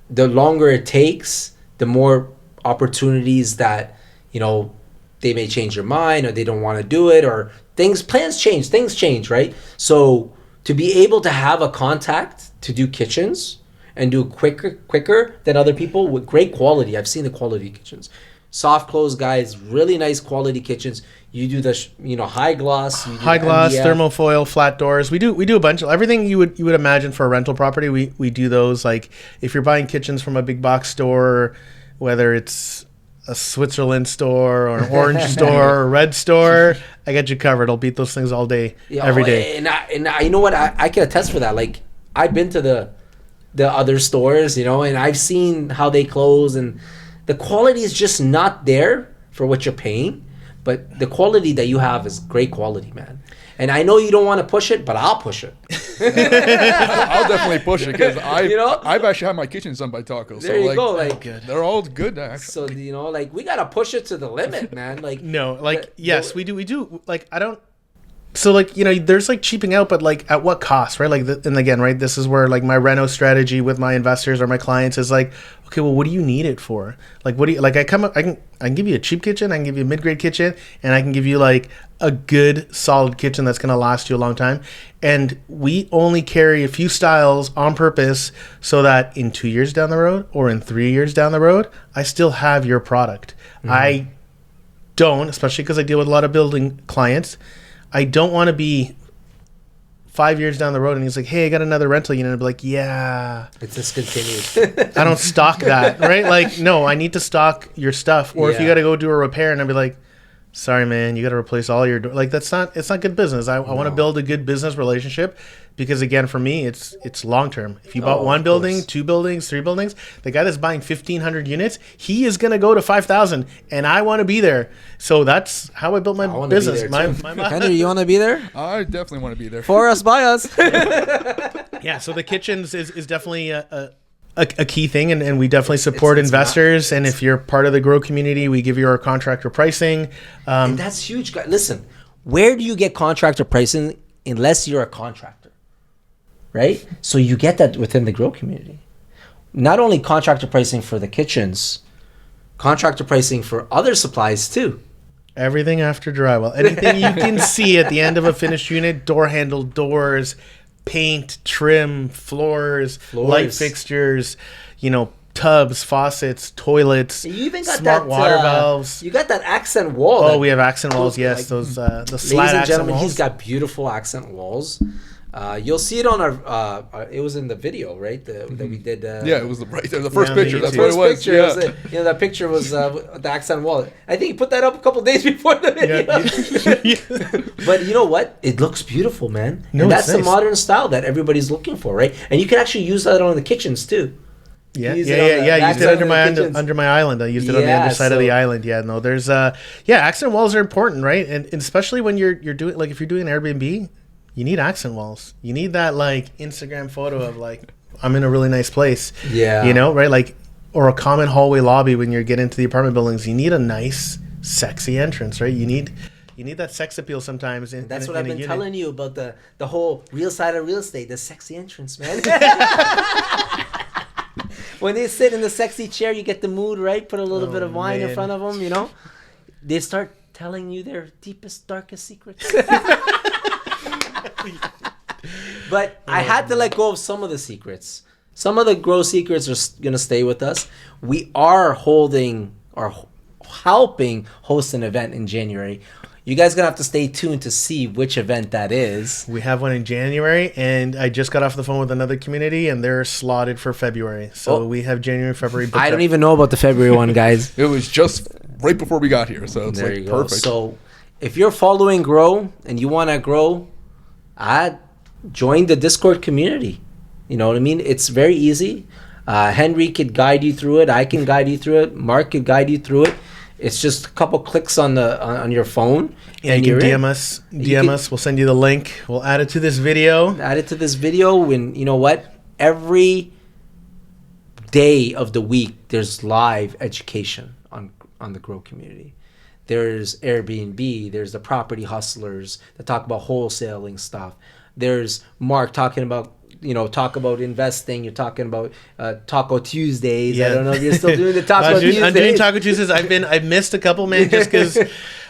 the longer it takes, the more opportunities that, they may change their mind or they don't want to do it, or plans change, right? So to be able to have a contact to do kitchens and do quicker than other people with great quality. I've seen the quality kitchens. Soft close guys, really nice quality kitchens. You do the high gloss, MDF. Thermofoil, flat doors. We do a bunch of everything you would imagine for a rental property. We do those. Like if you're buying kitchens from a big box store, whether it's a Switzerland store or an orange store or a red store, I got you covered. I'll beat those things all day, every day. And I you know what? I can attest for that. Like I've been to the other stores, and I've seen how they close, and the quality is just not there for what you're paying. But the quality that you have is great quality, man. And I know you don't want to push it, but I'll push it. I'll definitely push it because I've actually had my kitchens done by Yataco. There you go. Like they're all good, actually. So we gotta push it to the limit, man. Like yes, we do. Like I don't. So there's like cheaping out, but like at what cost, right? Like, and again, right, this is where like my reno strategy with my investors or my clients is like, okay, well, what do you need it for? Like, what do you like? I can give you a cheap kitchen, I can give you a mid-grade kitchen, and I can give you like a good solid kitchen that's gonna last you a long time. And we only carry a few styles on purpose so that in 2 years down the road or in 3 years down the road, I still have your product. I don't, especially because I deal with a lot of building clients. I don't want to be 5 years down the road and he's like, hey, I got another rental unit. I'd be like, yeah. It's discontinued. I don't stock that, right? Like, no, I need to stock your stuff. Or if you got to go do a repair and I'd be like, sorry, man, you got to replace all your like, it's not good business. I want to build a good business relationship because, again, for me, it's long term. If you bought one building, 2 buildings, 3 buildings, the guy that's buying 1,500 units, he is going to go to 5,000, and I want to be there. So that's how I built my business. Henry, you want to be there? I definitely want to be there. For us, by us. Yeah, so the kitchens is definitely a key thing, and we definitely support investors. And if you're part of the Grow community, we give you our contractor pricing. And that's huge, guys. Listen, where do you get contractor pricing unless you're a contractor? Right? So you get that within the Grow community. Not only contractor pricing for the kitchens, contractor pricing for other supplies too. Everything after drywall. Anything you can see at the end of a finished unit, door handle, doors, paint, trim, floors, light fixtures, tubs, faucets, toilets, you even got smart water valves. You got that accent wall. Oh, we have accent walls, yes. Those the slat accent walls. He's got beautiful accent walls. You'll see it on our. It was in the video, right? That we did. Yeah, it was the first picture. That's what it was. Picture, yeah. That picture was the accent wall. I think you put that up a couple days before the video. But you know what? It looks beautiful, man. And that's the modern style that everybody's looking for, right? And you can actually use that on the kitchens too. Yeah. Used it under my island. I used it on the underside of the island. Yeah, no, there's accent walls are important, right? And especially when you're doing, like, if you're doing Airbnb, you need accent walls. You need that like Instagram photo of like, I'm in a really nice place. Yeah. Right? Like, or a common hallway lobby when you get into the apartment buildings. You need a nice, sexy entrance, right? You need that sex appeal sometimes. That's what I've been telling you about the whole real side of real estate, the sexy entrance, man. When they sit in the sexy chair, you get the mood, right? Put a little bit of wine in front of them, They start telling you their deepest, darkest secrets. But I had to let go of some of the secrets. Some of the Grow secrets are going to stay with us. We are holding or helping host an event in January. You guys gonna have to stay tuned to see which event that is. We have one in January, and I just got off the phone with another community, and they're slotted for February. So we have January, February. I don't even know about the February one, guys. It was just right before we got here, so it's There like you go. perfect. So if you're following Grow and you want to grow, I'd join the Discord community. You know what I mean? It's very easy. Henry could guide you through it. I can guide you through it. Mark could guide you through it. It's just a couple clicks on your phone. And you can DM us. DM us. We'll send you the link. We'll add it to this video. Add it to this video. And you know what? Every day of the week, there's live education on the Grow community. There's Airbnb. There's the property hustlers that talk about wholesaling stuff. There's Mark talking about, talk about investing. You're talking about Taco Tuesdays. Yeah. I don't know if you're still doing the Taco Tuesdays. I'm doing Taco Tuesdays. I've missed a couple, man, just because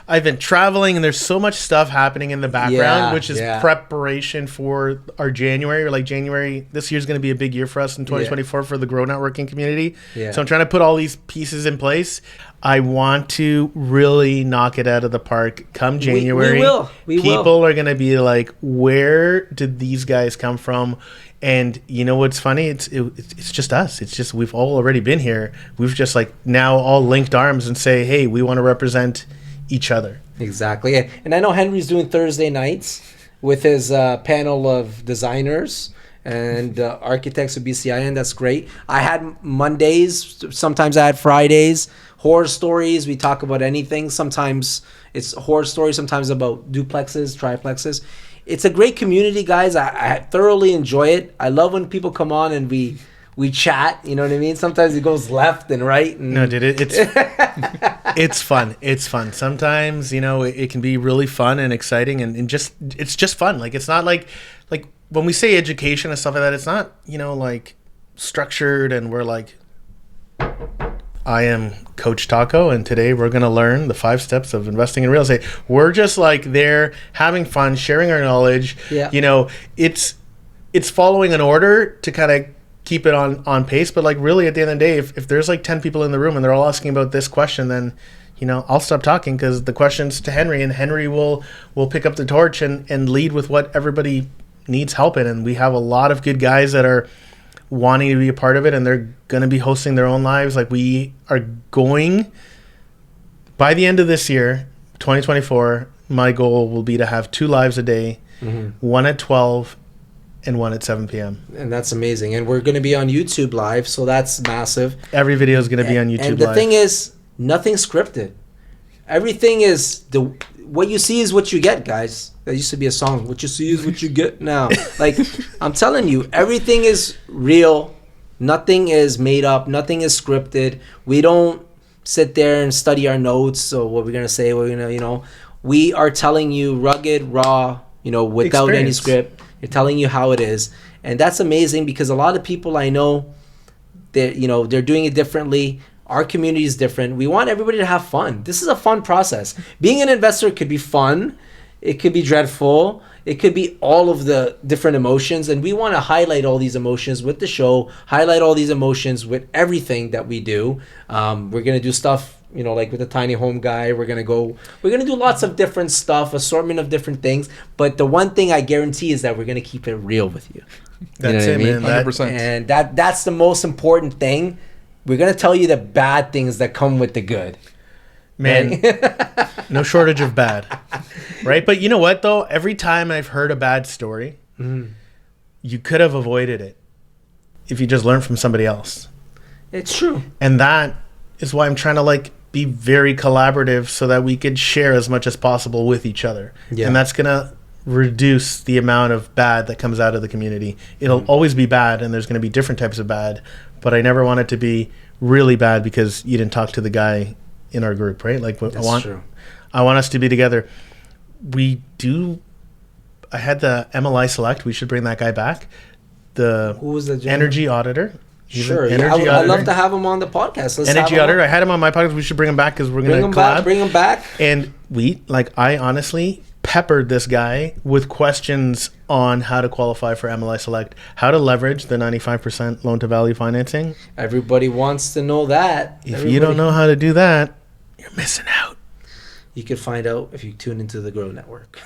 I've been traveling and there's so much stuff happening in the background, which is preparation for our January. Like January, this year's going to be a big year for us in 2024 for the Grow networking community. Yeah. So I'm trying to put all these pieces in place. I want to really knock it out of the park come January. We will. People are going to be like, where did these guys come from? And you know what's funny? It's just us. It's just we've all already been here. We've just like now all linked arms and say, hey, we want to represent each other. Exactly. And I know Henry's doing Thursday nights with his panel of designers and architects of BCI, and that's great. I had Mondays. Sometimes I had Fridays. Horror stories. We talk about anything. Sometimes it's horror stories. Sometimes about duplexes, triplexes. It's a great community, guys. I thoroughly enjoy it. I love when people come on and we chat. You know what I mean? Sometimes it goes left and right. And no, dude, it's fun. It's fun. Sometimes, it can be really fun and exciting and just it's just fun. Like it's not like when we say education and stuff like that, it's not, like structured and we're like, I am Coach Taco, and today we're going to learn the 5 steps of investing in real estate. We're just like there having fun, sharing our knowledge. Yeah. It's following an order to kind of keep it on pace. But like really at the end of the day, if there's like 10 people in the room and they're all asking about this question, then, I'll stop talking because the question's to Henry, and Henry will pick up the torch and lead with what everybody needs help in. And we have a lot of good guys that are wanting to be a part of it, and they're going to be hosting their own lives. Like we are going by the end of this year, 2024, my goal will be to have 2 lives a day, one at 12 and one at 7 p.m. And that's amazing. And we're going to be on YouTube live, so that's massive. Every video is going to be on YouTube live. And the thing is, nothing scripted. Everything is what you see is what you get, guys. There used to be a song, what you see is what you get now. Like, I'm telling you, everything is real. Nothing is made up. Nothing is scripted. We don't sit there and study our notes. So what we're going to say, we are telling you rugged, raw, without any script. You're telling you how it is. And that's amazing because a lot of people I know, they're doing it differently. Our community is different. We want everybody to have fun. This is a fun process. Being an investor could be fun. It could be dreadful. It could be all of the different emotions. And we want to highlight all these emotions with the show, highlight all these emotions with everything that we do. We're going to do stuff, like with the tiny home guy. We're going to do lots of different stuff, assortment of different things. But the one thing I guarantee is that we're going to keep it real with you. That's it, man. 100%. And that's the most important thing. We're going to tell you the bad things that come with the good. Man, no shortage of bad. Right? But you know what, though? Every time I've heard a bad story, you could have avoided it if you just learned from somebody else. It's true. And that is why I'm trying to be very collaborative so that we could share as much as possible with each other. Yeah. And that's going to reduce the amount of bad that comes out of the community. It'll always be bad, and there's going to be different types of bad. But I never want it to be really bad because you didn't talk to the guy in our group, right? True. I want us to be together. I had the MLI Select. We should bring that guy back. Who was the energy auditor? Sure. I'd love to have him on the podcast. Energy auditor. I had him on my podcast. We should bring him back because we're going to collab. Bring him back. And I honestly peppered this guy with questions on how to qualify for MLI Select, how to leverage the 95% loan to value financing. Everybody wants to know that. If you don't know how to do that, you're missing out. you can find out if you tune into the Grow Network.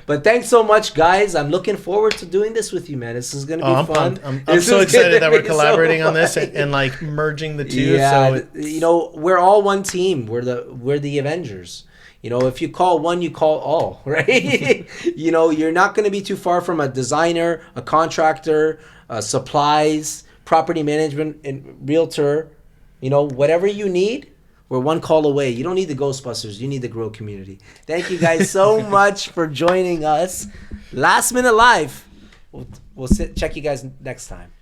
But thanks so much, guys. I'm looking forward to doing this with you, man. This is going to be fun. I'm so excited that we're collaborating so on this and like merging the two. Yeah, So you know, we're all one team. We're the Avengers. You know, if you call one, you call all, right? You know, you're not going to be too far from a designer, a contractor, supplies, property management, and realtor. You know, whatever you need, we're one call away. You don't need the Ghostbusters. You need the Grow community. Thank you guys so much for joining us. Last Minute Live. We'll check you guys next time.